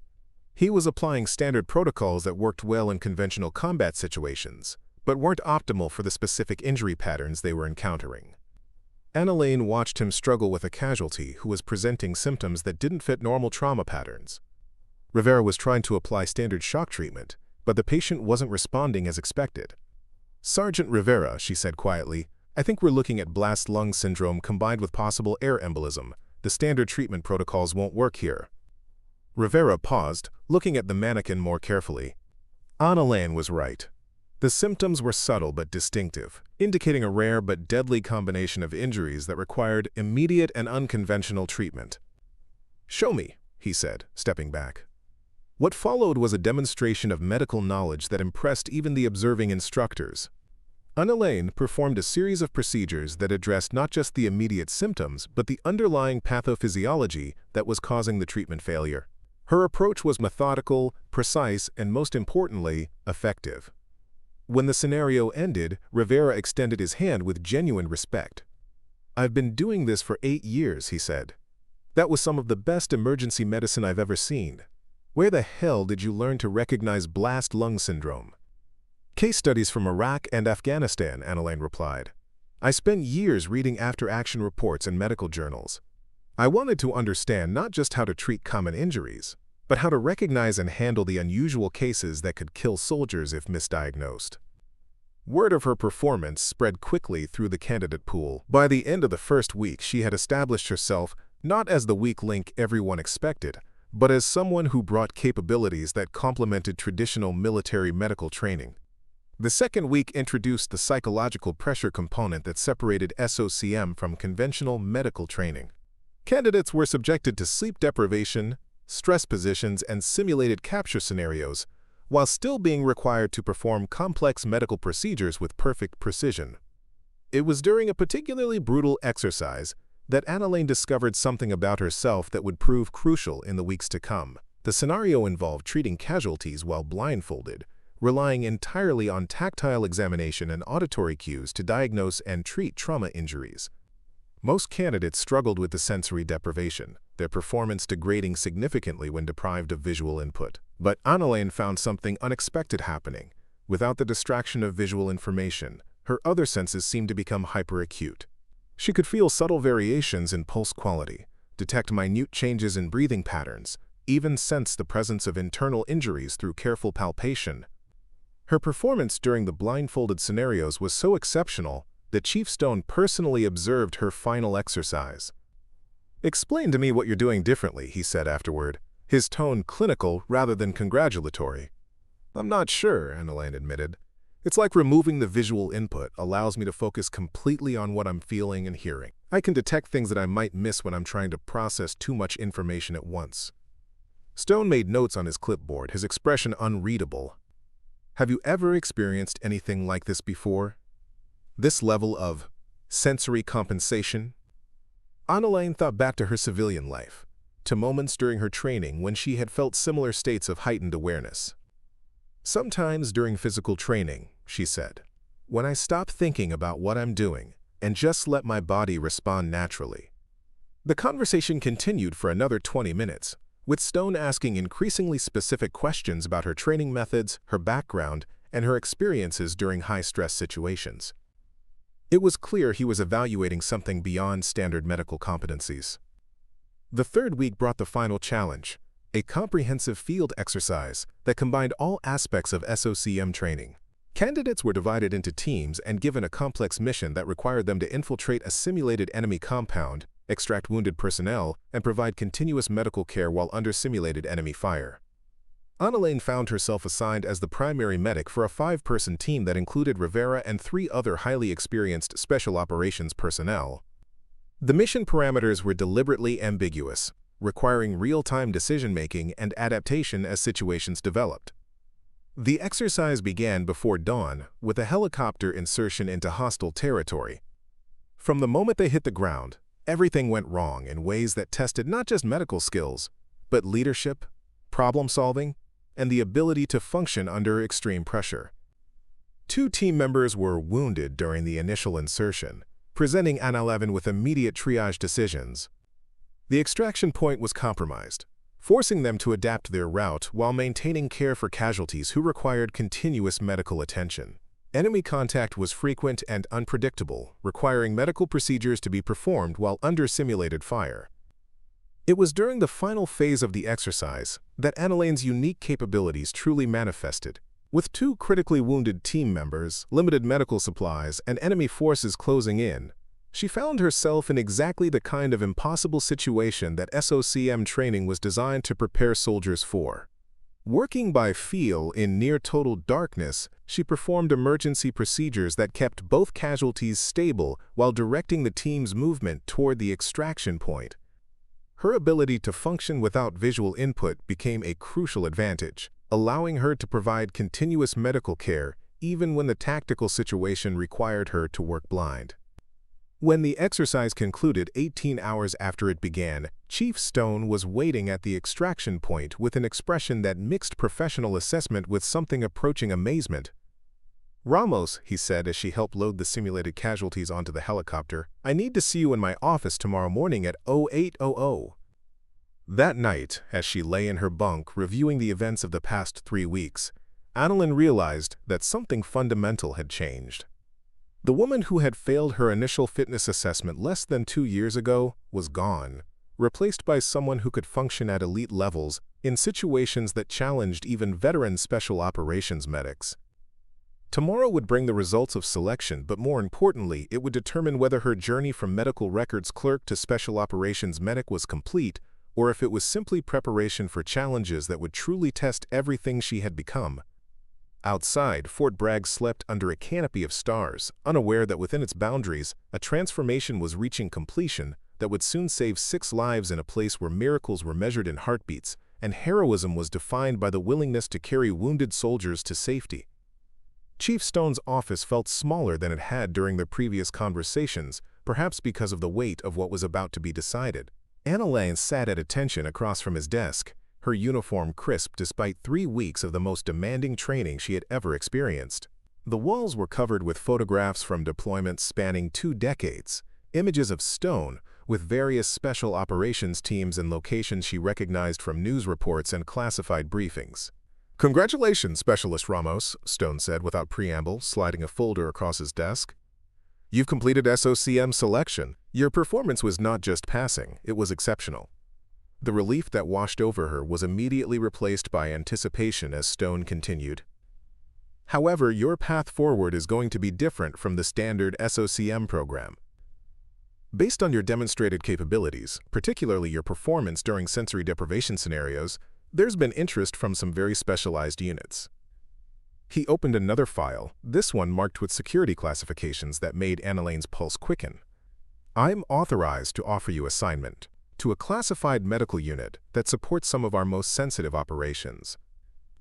He was applying standard protocols that worked well in conventional combat situations, but weren't optimal for the specific injury patterns they were encountering. Analain watched him struggle with a casualty who was presenting symptoms that didn't fit normal trauma patterns. Rivera was trying to apply standard shock treatment, but the patient wasn't responding as expected. "Sergeant Rivera," she said quietly, "I think we're looking at blast lung syndrome combined with possible air embolism. The standard treatment protocols won't work here." Rivera paused, looking at the mannequin more carefully. Analain was right. The symptoms were subtle but distinctive, indicating a rare but deadly combination of injuries that required immediate and unconventional treatment. "Show me," he said, stepping back. What followed was a demonstration of medical knowledge that impressed even the observing instructors. Analain performed a series of procedures that addressed not just the immediate symptoms, but the underlying pathophysiology that was causing the treatment failure. Her approach was methodical, precise, and most importantly, effective. When the scenario ended, Rivera extended his hand with genuine respect. "I've been doing this for 8 years," he said. "That was some of the best emergency medicine I've ever seen. Where the hell did you learn to recognize blast lung syndrome?" "Case studies from Iraq and Afghanistan," Analain replied. "I spent years reading after-action reports and medical journals. I wanted to understand not just how to treat common injuries, but how to recognize and handle the unusual cases that could kill soldiers if misdiagnosed." Word of her performance spread quickly through the candidate pool. By the end of the first week, she had established herself not as the weak link everyone expected, but as someone who brought capabilities that complemented traditional military medical training. The second week introduced the psychological pressure component that separated SOCM from conventional medical training. Candidates were subjected to sleep deprivation, stress positions, and simulated capture scenarios, while still being required to perform complex medical procedures with perfect precision. It was during a particularly brutal exercise that Analain discovered something about herself that would prove crucial in the weeks to come. The scenario involved treating casualties while blindfolded, relying entirely on tactile examination and auditory cues to diagnose and treat trauma injuries. Most candidates struggled with the sensory deprivation, their performance degrading significantly when deprived of visual input. But Analain found something unexpected happening. Without the distraction of visual information, her other senses seemed to become hyperacute. She could feel subtle variations in pulse quality, detect minute changes in breathing patterns, even sense the presence of internal injuries through careful palpation. Her performance during the blindfolded scenarios was so exceptional that Chief Stone personally observed her final exercise. "Explain to me what you're doing differently," he said afterward, his tone clinical rather than congratulatory. "I'm not sure," Analain admitted. "It's like removing the visual input allows me to focus completely on what I'm feeling and hearing. I can detect things that I might miss when I'm trying to process too much information at once." Stone made notes on his clipboard, his expression unreadable. "Have you ever experienced anything like this before? This level of sensory compensation?" Analain thought back to her civilian life, to moments during her training when she had felt similar states of heightened awareness. "Sometimes during physical training," she said, "when I stop thinking about what I'm doing and just let my body respond naturally." The conversation continued for another 20 minutes, with Stone asking increasingly specific questions about her training methods, her background, and her experiences during high-stress situations. It was clear he was evaluating something beyond standard medical competencies. The third week brought the final challenge, a comprehensive field exercise that combined all aspects of SOCM training. Candidates were divided into teams and given a complex mission that required them to infiltrate a simulated enemy compound, extract wounded personnel, and provide continuous medical care while under simulated enemy fire. Analain found herself assigned as the primary medic for a 5-person team that included Rivera and 3 other highly experienced special operations personnel. The mission parameters were deliberately ambiguous, requiring real-time decision-making and adaptation as situations developed. The exercise began before dawn with a helicopter insertion into hostile territory. From the moment they hit the ground, everything went wrong in ways that tested not just medical skills, but leadership, problem-solving, and the ability to function under extreme pressure. 2 team members were wounded during the initial insertion, presenting Analain with immediate triage decisions. The extraction point was compromised, forcing them to adapt their route while maintaining care for casualties who required continuous medical attention. Enemy contact was frequent and unpredictable, requiring medical procedures to be performed while under simulated fire. It was during the final phase of the exercise that Analain's unique capabilities truly manifested. With 2 critically wounded team members, limited medical supplies, and enemy forces closing in, She found herself in exactly the kind of impossible situation that SOCM training was designed to prepare soldiers for. Working by feel in near-total darkness, she performed emergency procedures that kept both casualties stable while directing the team's movement toward the extraction point. Her ability to function without visual input became a crucial advantage, allowing her to provide continuous medical care even when the tactical situation required her to work blind. When the exercise concluded 18 hours after it began, Chief Stone was waiting at the extraction point with an expression that mixed professional assessment with something approaching amazement. "Ramos," he said as she helped load the simulated casualties onto the helicopter, "I need to see you in my office tomorrow morning at 0800. That night, as she lay in her bunk reviewing the events of the past 3 weeks, Analain realized that something fundamental had changed. The woman who had failed her initial fitness assessment less than 2 years ago was gone, replaced by someone who could function at elite levels in situations that challenged even veteran special operations medics. Tomorrow would bring the results of selection, but more importantly, it would determine whether her journey from medical records clerk to special operations medic was complete, or if it was simply preparation for challenges that would truly test everything she had become. Outside, Fort Bragg slept under a canopy of stars, unaware that within its boundaries, a transformation was reaching completion that would soon save 6 lives in a place where miracles were measured in heartbeats, and heroism was defined by the willingness to carry wounded soldiers to safety. Chief Stone's office felt smaller than it had during their previous conversations, perhaps because of the weight of what was about to be decided. Analain sat at attention across from his desk, her uniform crisp despite 3 weeks of the most demanding training she had ever experienced. The walls were covered with photographs from deployments spanning 2 decades, images of Stone, with various special operations teams and locations she recognized from news reports and classified briefings. "Congratulations, Specialist Ramos," Stone said without preamble, sliding a folder across his desk. "You've completed SOCM selection. Your performance was not just passing, it was exceptional." The relief that washed over her was immediately replaced by anticipation as Stone continued. "However, your path forward is going to be different from the standard SOCM program. Based on your demonstrated capabilities, particularly your performance during sensory deprivation scenarios, there's been interest from some very specialized units." He opened another file, this one marked with security classifications that made Analain's pulse quicken. "I'm authorized to offer you assignment to a classified medical unit that supports some of our most sensitive operations.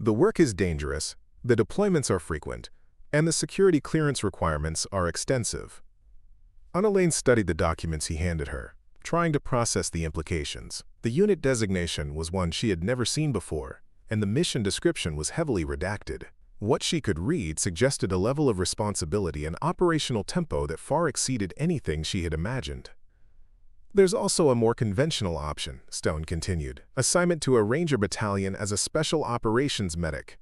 The work is dangerous, the deployments are frequent, and the security clearance requirements are extensive." Analain studied the documents he handed her, trying to process the implications. The unit designation was one she had never seen before, and the mission description was heavily redacted. What she could read suggested a level of responsibility and operational tempo that far exceeded anything she had imagined. "There's also a more conventional option," Stone continued. "Assignment to a Ranger battalion as a special operations medic.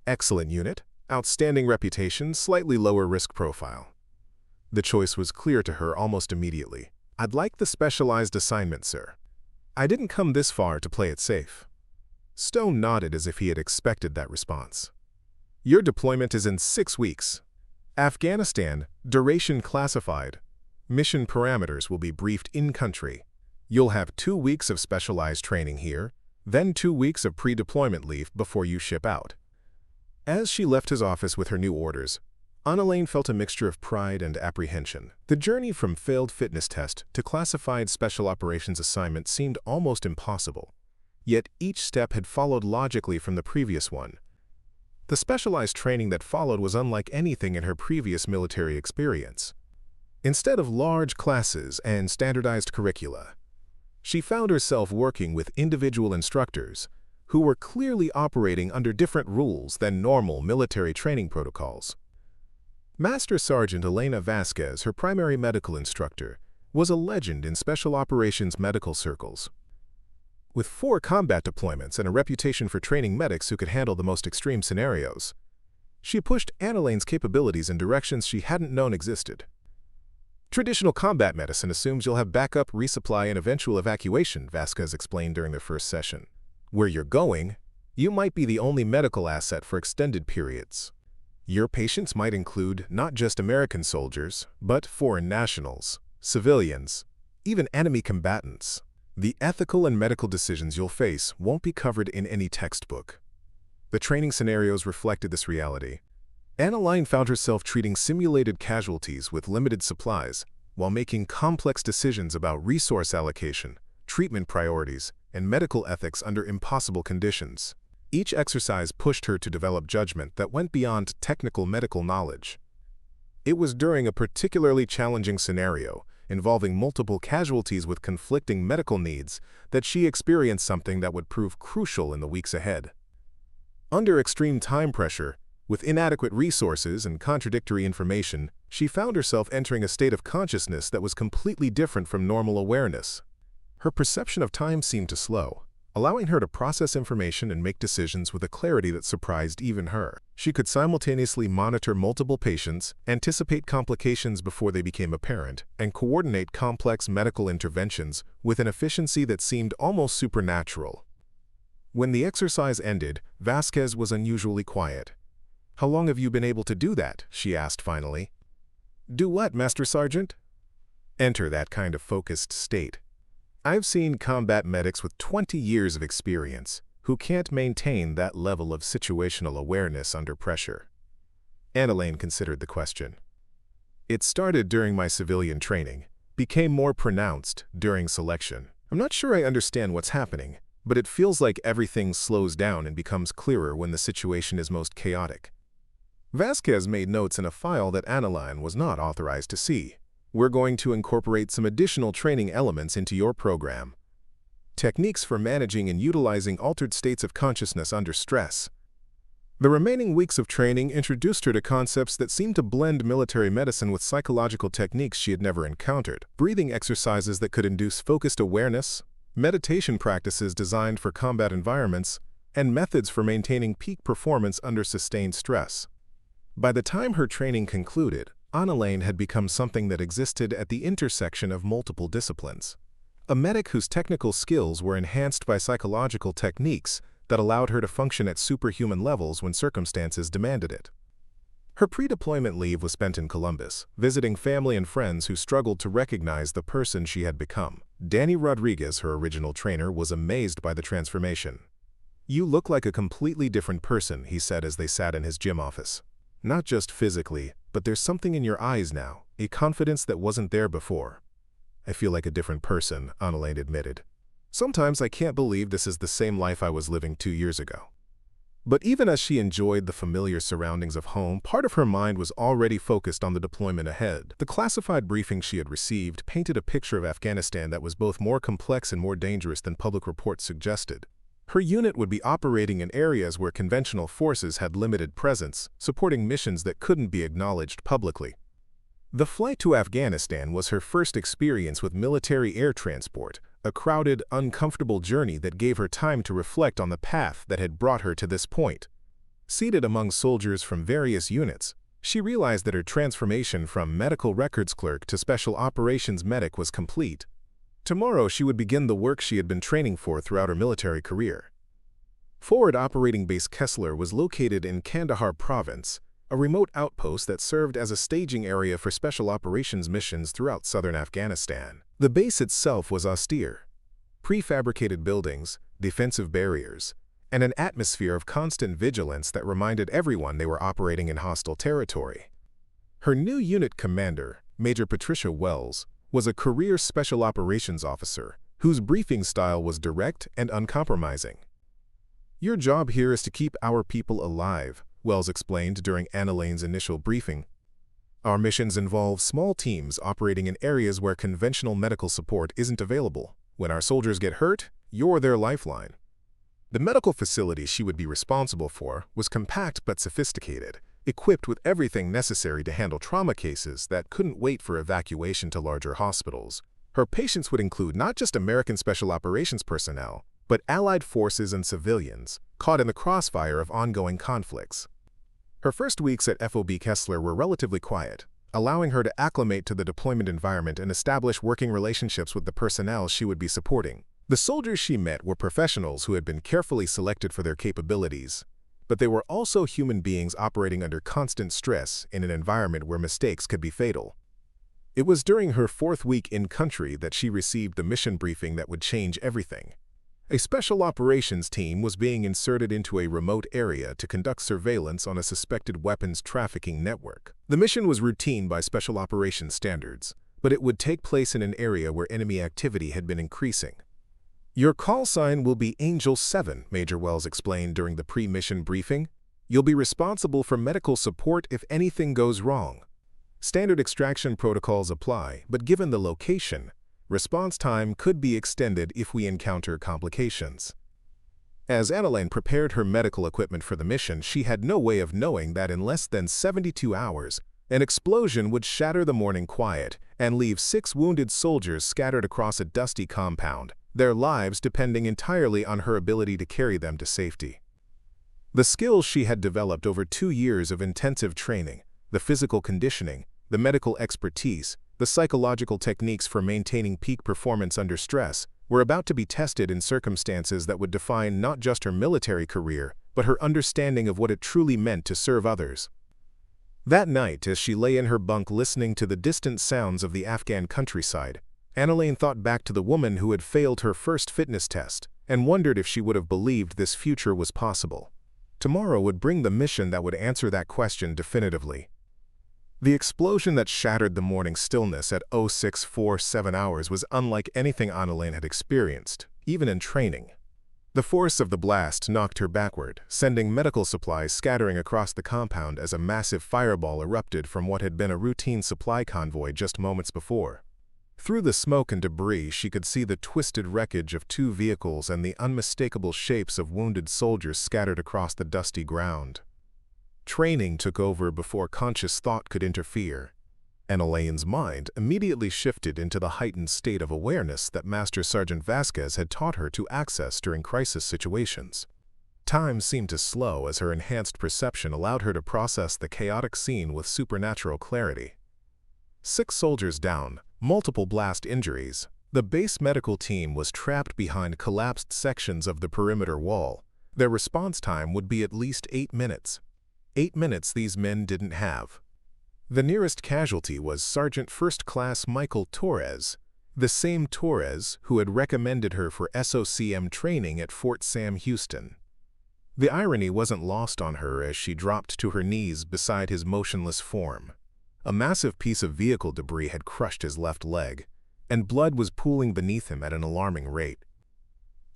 Excellent unit, outstanding reputation, slightly lower risk profile." The choice was clear to her almost immediately. "I'd like the specialized assignment, sir. I didn't come this far to play it safe." Stone nodded as if he had expected that response. "Your deployment is in 6 weeks. Afghanistan, duration classified. Mission parameters will be briefed in-country. You'll have 2 weeks of specialized training here, then 2 weeks of pre-deployment leave before you ship out." As she left his office with her new orders, Analain felt a mixture of pride and apprehension. The journey from failed fitness test to classified special operations assignment seemed almost impossible. Yet each step had followed logically from the previous one. The specialized training that followed was unlike anything in her previous military experience. Instead of large classes and standardized curricula, she found herself working with individual instructors who were clearly operating under different rules than normal military training protocols. Master Sergeant Elena Vasquez, her primary medical instructor, was a legend in special operations medical circles. With 4 combat deployments and a reputation for training medics who could handle the most extreme scenarios, she pushed Analain's capabilities in directions she hadn't known existed. "Traditional combat medicine assumes you'll have backup, resupply, and eventual evacuation," Vasquez explained during their first session. "Where you're going, you might be the only medical asset for extended periods. Your patients might include not just American soldiers, but foreign nationals. civilians, even enemy combatants. The ethical and medical decisions you'll face won't be covered in any textbook. The training scenarios reflected this reality. Analain found herself treating simulated casualties with limited supplies while making complex decisions about resource allocation, treatment priorities, and medical ethics under impossible conditions. Each exercise pushed her to develop judgment that went beyond technical medical knowledge. It was during a particularly challenging scenario, involving multiple casualties with conflicting medical needs, that she experienced something that would prove crucial in the weeks ahead. Under extreme time pressure, with inadequate resources and contradictory information, she found herself entering a state of consciousness that was completely different from normal awareness. Her perception of time seemed to slow, allowing her to process information and make decisions with a clarity that surprised even her. She could simultaneously monitor multiple patients, anticipate complications before they became apparent, and coordinate complex medical interventions with an efficiency that seemed almost supernatural. When the exercise ended, Vasquez was unusually quiet. "How long have you been able to do that?" she asked finally. "Do what, Master Sergeant?" "Enter that kind of focused state. I've seen combat medics with 20 years of experience who can't maintain that level of situational awareness under pressure." Analain considered the question. "It started during my civilian training, became more pronounced during selection. I'm not sure I understand what's happening, but it feels like everything slows down and becomes clearer when the situation is most chaotic." Vasquez made notes in a file that Analain was not authorized to see. "We're going to incorporate some additional training elements into your program. Techniques for managing and utilizing altered states of consciousness under stress." The remaining weeks of training introduced her to concepts that seemed to blend military medicine with psychological techniques she had never encountered. Breathing exercises that could induce focused awareness, meditation practices designed for combat environments, and methods for maintaining peak performance under sustained stress. By the time her training concluded, Analain had become something that existed at the intersection of multiple disciplines. A medic whose technical skills were enhanced by psychological techniques that allowed her to function at superhuman levels when circumstances demanded it. Her pre-deployment leave was spent in Columbus, visiting family and friends who struggled to recognize the person she had become. Danny Rodriguez, her original trainer, was amazed by the transformation. "You look like a completely different person," he said as they sat in his gym office. "Not just physically, but there's something in your eyes now, a confidence that wasn't there before." "I feel like a different person," Analain admitted. "Sometimes I can't believe this is the same life I was living 2 years ago." But even as she enjoyed the familiar surroundings of home, part of her mind was already focused on the deployment ahead. The classified briefing she had received painted a picture of Afghanistan that was both more complex and more dangerous than public reports suggested. Her unit would be operating in areas where conventional forces had limited presence, supporting missions that couldn't be acknowledged publicly. The flight to Afghanistan was her first experience with military air transport, a crowded, uncomfortable journey that gave her time to reflect on the path that had brought her to this point. Seated among soldiers from various units, she realized that her transformation from medical records clerk to special operations medic was complete. Tomorrow she would begin the work she had been training for throughout her military career. Forward Operating Base Kessler was located in Kandahar Province, a remote outpost that served as a staging area for special operations missions throughout southern Afghanistan. The base itself was austere. Prefabricated buildings, defensive barriers, and an atmosphere of constant vigilance that reminded everyone they were operating in hostile territory. Her new unit commander, Major Patricia Wells, was a career special operations officer whose briefing style was direct and uncompromising. "Your job here is to keep our people alive," Wells explained during Analain's initial briefing. "Our missions involve small teams operating in areas where conventional medical support isn't available. When our soldiers get hurt, you're their lifeline." The medical facility she would be responsible for was compact but sophisticated, equipped with everything necessary to handle trauma cases that couldn't wait for evacuation to larger hospitals. Her patients would include not just American Special Operations personnel, but Allied forces and civilians, caught in the crossfire of ongoing conflicts. Her first weeks at FOB Kessler were relatively quiet, allowing her to acclimate to the deployment environment and establish working relationships with the personnel she would be supporting. The soldiers she met were professionals who had been carefully selected for their capabilities, but they were also human beings operating under constant stress in an environment where mistakes could be fatal. It was during her 4th week in country that she received the mission briefing that would change everything. A special operations team was being inserted into a remote area to conduct surveillance on a suspected weapons trafficking network. The mission was routine by special operations standards, but it would take place in an area where enemy activity had been increasing. "Your call sign will be Angel 7, Major Wells explained during the pre-mission briefing. You'll be responsible for medical support if anything goes wrong. Standard extraction protocols apply, but given the location, response time could be extended if we encounter complications." As Analain prepared her medical equipment for the mission, she had no way of knowing that in less than 72 hours, an explosion would shatter the morning quiet and leave 6 wounded soldiers scattered across a dusty compound, their lives depending entirely on her ability to carry them to safety. The skills she had developed over 2 years of intensive training, the physical conditioning, the medical expertise, the psychological techniques for maintaining peak performance under stress, were about to be tested in circumstances that would define not just her military career, but her understanding of what it truly meant to serve others. That night, as she lay in her bunk listening to the distant sounds of the Afghan countryside, Analain thought back to the woman who had failed her first fitness test and wondered if she would have believed this future was possible. Tomorrow would bring the mission that would answer that question definitively. The explosion that shattered the morning stillness at 0647 hours was unlike anything Analain had experienced, even in training. The force of the blast knocked her backward, sending medical supplies scattering across the compound as a massive fireball erupted from what had been a routine supply convoy just moments before. Through the smoke and debris, she could see the twisted wreckage of 2 vehicles and the unmistakable shapes of wounded soldiers scattered across the dusty ground. Training took over before conscious thought could interfere. Analain's mind immediately shifted into the heightened state of awareness that Master Sergeant Vasquez had taught her to access during crisis situations. Time seemed to slow as her enhanced perception allowed her to process the chaotic scene with supernatural clarity. 6 soldiers down, multiple blast injuries. The base medical team was trapped behind collapsed sections of the perimeter wall. Their response time would be at least 8 minutes. 8 minutes these men didn't have. The nearest casualty was Sergeant First Class Michael Torres, the same Torres who had recommended her for SOCM training at Fort Sam Houston. The irony wasn't lost on her as she dropped to her knees beside his motionless form. A massive piece of vehicle debris had crushed his left leg, and blood was pooling beneath him at an alarming rate.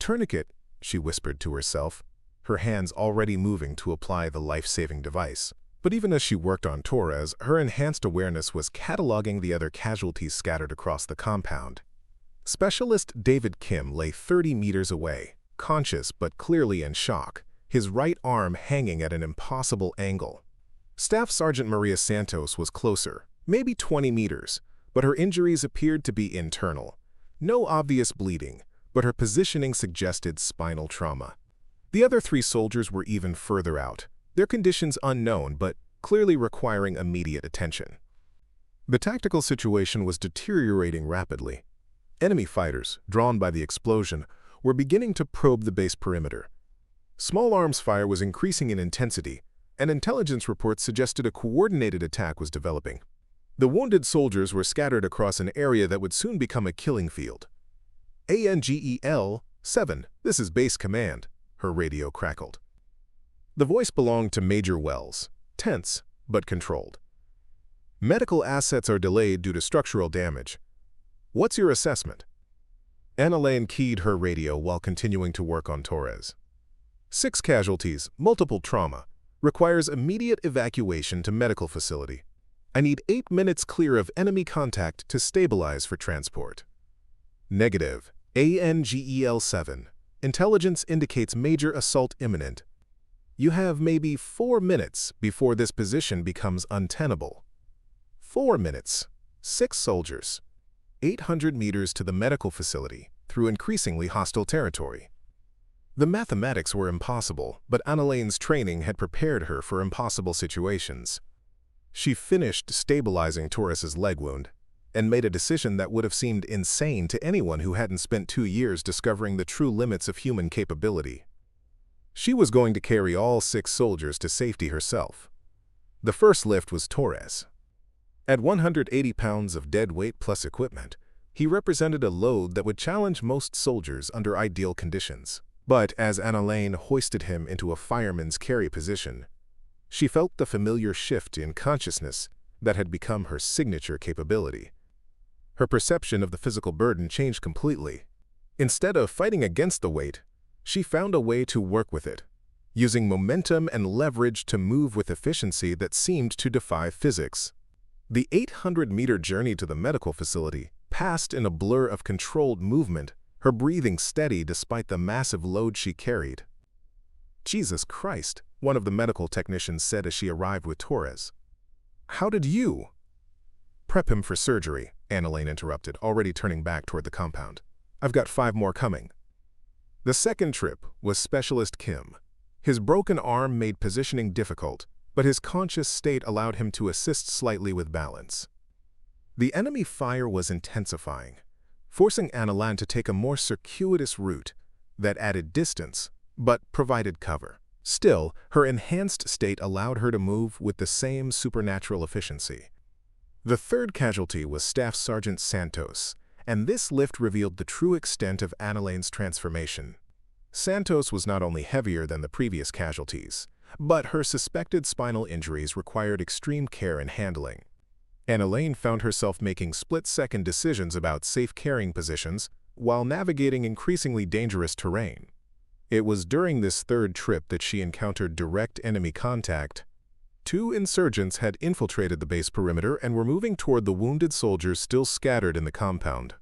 "Tourniquet," she whispered to herself, her hands already moving to apply the life-saving device. But even as she worked on Torres, her enhanced awareness was cataloging the other casualties scattered across the compound. Specialist David Kim lay 30 meters away, conscious but clearly in shock, his right arm hanging at an impossible angle. Staff Sergeant Maria Santos was closer, maybe 20 meters, but her injuries appeared to be internal. No obvious bleeding, but her positioning suggested spinal trauma. The other 3 soldiers were even further out, their conditions unknown but clearly requiring immediate attention. The tactical situation was deteriorating rapidly. Enemy fighters, drawn by the explosion, were beginning to probe the base perimeter. Small arms fire was increasing in intensity, and intelligence reports suggested a coordinated attack was developing. The wounded soldiers were scattered across an area that would soon become a killing field. "Angel 7, this is base command," her radio crackled. The voice belonged to Major Wells, tense but controlled. "Medical assets are delayed due to structural damage. What's your assessment?" Analain keyed her radio while continuing to work on Torres. 6 casualties, multiple trauma. Requires immediate evacuation to medical facility. I need 8 minutes clear of enemy contact to stabilize for transport." Negative. Angel 7. Intelligence indicates major assault imminent. You have maybe 4 minutes before this position becomes untenable. 4 minutes. 6 soldiers. 800 meters to the medical facility through increasingly hostile territory. The mathematics were impossible, but Analain's training had prepared her for impossible situations. She finished stabilizing Torres's leg wound and made a decision that would have seemed insane to anyone who hadn't spent 2 years discovering the true limits of human capability. She was going to carry all 6 soldiers to safety herself. The first lift was Torres. At 180 pounds of dead weight plus equipment, he represented a load that would challenge most soldiers under ideal conditions. But as Analain hoisted him into a fireman's carry position, she felt the familiar shift in consciousness that had become her signature capability. Her perception of the physical burden changed completely. Instead of fighting against the weight, she found a way to work with it, using momentum and leverage to move with efficiency that seemed to defy physics. The 800-meter journey to the medical facility passed in a blur of controlled movement, her breathing steady despite the massive load she carried. "Jesus Christ," one of the medical technicians said as she arrived with Torres. "How did you—" "Prep him for surgery," Analain interrupted, already turning back toward the compound. "I've got 5 more coming." The second trip was Specialist Kim. His broken arm made positioning difficult, but his conscious state allowed him to assist slightly with balance. The enemy fire was intensifying, forcing Analain to take a more circuitous route that added distance, but provided cover. Still, her enhanced state allowed her to move with the same supernatural efficiency. The third casualty was Staff Sergeant Santos, and this lift revealed the true extent of Analain's transformation. Santos was not only heavier than the previous casualties, but her suspected spinal injuries required extreme care and handling. Analain found herself making split-second decisions about safe carrying positions while navigating increasingly dangerous terrain. It was during this third trip that she encountered direct enemy contact. 2 insurgents had infiltrated the base perimeter and were moving toward the wounded soldiers still scattered in the compound.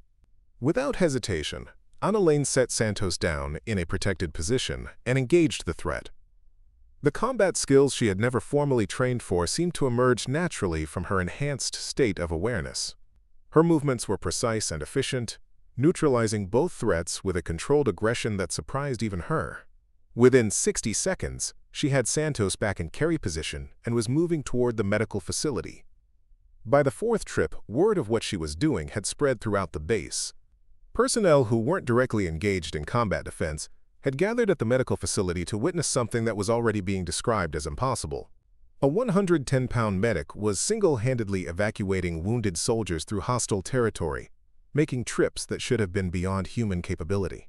Without hesitation, Analain set Santos down in a protected position and engaged the threat. The combat skills she had never formally trained for seemed to emerge naturally from her enhanced state of awareness. Her movements were precise and efficient, neutralizing both threats with a controlled aggression that surprised even her. Within 60 seconds, she had Santos back in carry position and was moving toward the medical facility. By the 4th trip, word of what she was doing had spread throughout the base. Personnel who weren't directly engaged in combat defense had gathered at the medical facility to witness something that was already being described as impossible. A 110-pound medic was single-handedly evacuating wounded soldiers through hostile territory, making trips that should have been beyond human capability.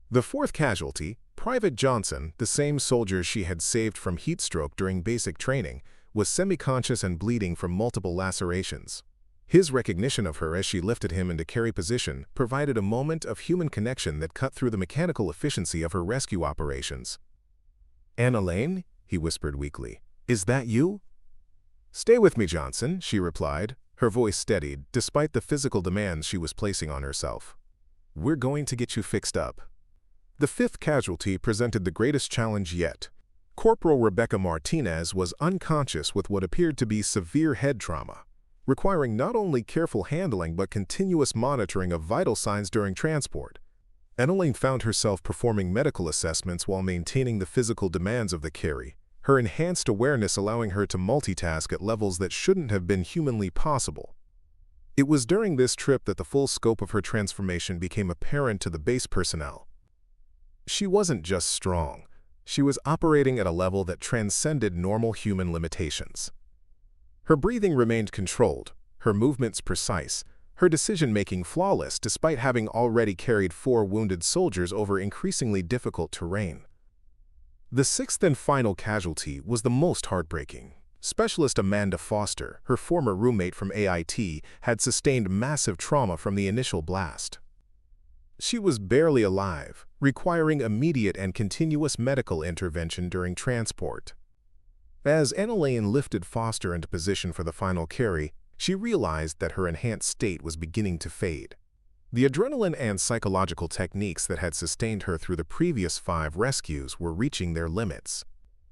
The 4th casualty, Private Johnson, the same soldier she had saved from heat stroke during basic training, was semi-conscious and bleeding from multiple lacerations. His recognition of her as she lifted him into carry position provided a moment of human connection that cut through the mechanical efficiency of her rescue operations. "Analain," he whispered weakly, "is that you?" "Stay with me, Johnson," she replied, her voice steadied despite the physical demands she was placing on herself. "We're going to get you fixed up." The 5th casualty presented the greatest challenge yet. Corporal Rebecca Martinez was unconscious with what appeared to be severe head trauma, requiring not only careful handling but continuous monitoring of vital signs during transport. Analain found herself performing medical assessments while maintaining the physical demands of the carry, her enhanced awareness allowing her to multitask at levels that shouldn't have been humanly possible. It was during this trip that the full scope of her transformation became apparent to the base personnel. She wasn't just strong, she was operating at a level that transcended normal human limitations. Her breathing remained controlled, her movements precise, her decision-making flawless despite having already carried 4 wounded soldiers over increasingly difficult terrain. The 6th and final casualty was the most heartbreaking. Specialist Amanda Foster, her former roommate from AIT, had sustained massive trauma from the initial blast. She was barely alive, requiring immediate and continuous medical intervention during transport. As Analain lifted Foster into position for the final carry, she realized that her enhanced state was beginning to fade. The adrenaline and psychological techniques that had sustained her through the previous 5 rescues were reaching their limits.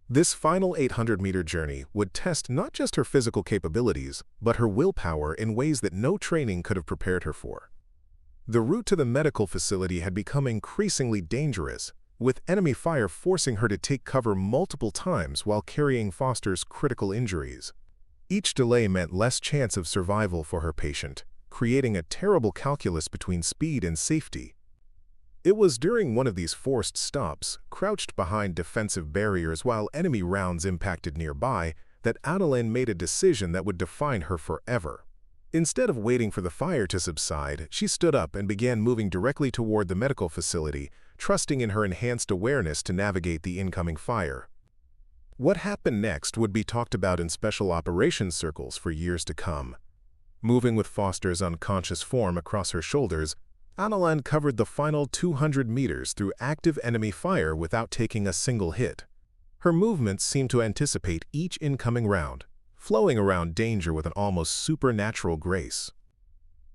This final 800-meter journey would test not just her physical capabilities, but her willpower in ways that no training could have prepared her for. The route to the medical facility had become increasingly dangerous, with enemy fire forcing her to take cover multiple times while carrying Foster's critical injuries. Each delay meant less chance of survival for her patient, creating a terrible calculus between speed and safety. It was during one of these forced stops, crouched behind defensive barriers while enemy rounds impacted nearby, that Analain made a decision that would define her forever. Instead of waiting for the fire to subside, she stood up and began moving directly toward the medical facility, trusting in her enhanced awareness to navigate the incoming fire. What happened next would be talked about in special operations circles for years to come. Moving with Foster's unconscious form across her shoulders, Analain covered the final 200 meters through active enemy fire without taking a single hit. Her movements seemed to anticipate each incoming round, flowing around danger with an almost supernatural grace.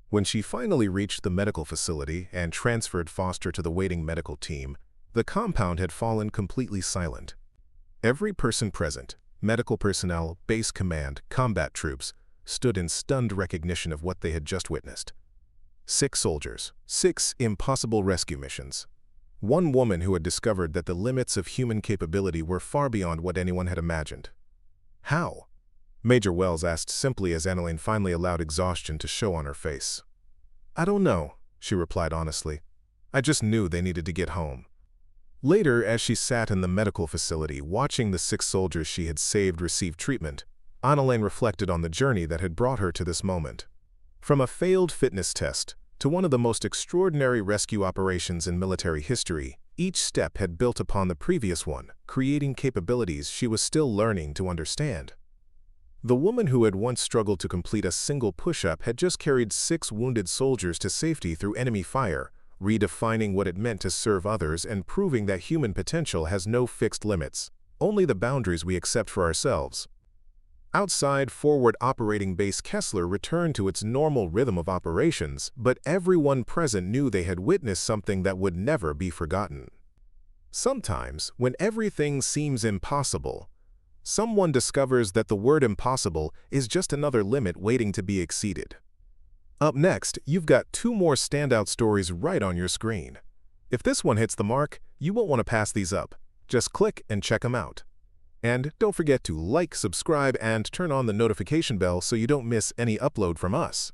When she finally reached the medical facility and transferred Foster to the waiting medical team, the compound had fallen completely silent. Every person present, medical personnel, base command, combat troops, stood in stunned recognition of what they had just witnessed. 6 soldiers, 6 impossible rescue missions. One woman who had discovered that the limits of human capability were far beyond what anyone had imagined. How? Major Wells asked simply as Analain finally allowed exhaustion to show on her face. "I don't know," she replied honestly. "I just knew they needed to get home." Later, as she sat in the medical facility watching the 6 soldiers she had saved receive treatment, Analain reflected on the journey that had brought her to this moment. From a failed fitness test to one of the most extraordinary rescue operations in military history, each step had built upon the previous one, creating capabilities she was still learning to understand. The woman who had once struggled to complete a single push-up had just carried 6 wounded soldiers to safety through enemy fire, redefining what it meant to serve others and proving that human potential has no fixed limits, only the boundaries we accept for ourselves. Outside Forward Operating Base Kessler returned to its normal rhythm of operations, but everyone present knew they had witnessed something that would never be forgotten. Sometimes, when everything seems impossible, someone discovers that the word impossible is just another limit waiting to be exceeded. Up next, you've got 2 more standout stories right on your screen. If this one hits the mark, you won't want to pass these up. Just click and check them out. And don't forget to like, subscribe, and turn on the notification bell so you don't miss any upload from us.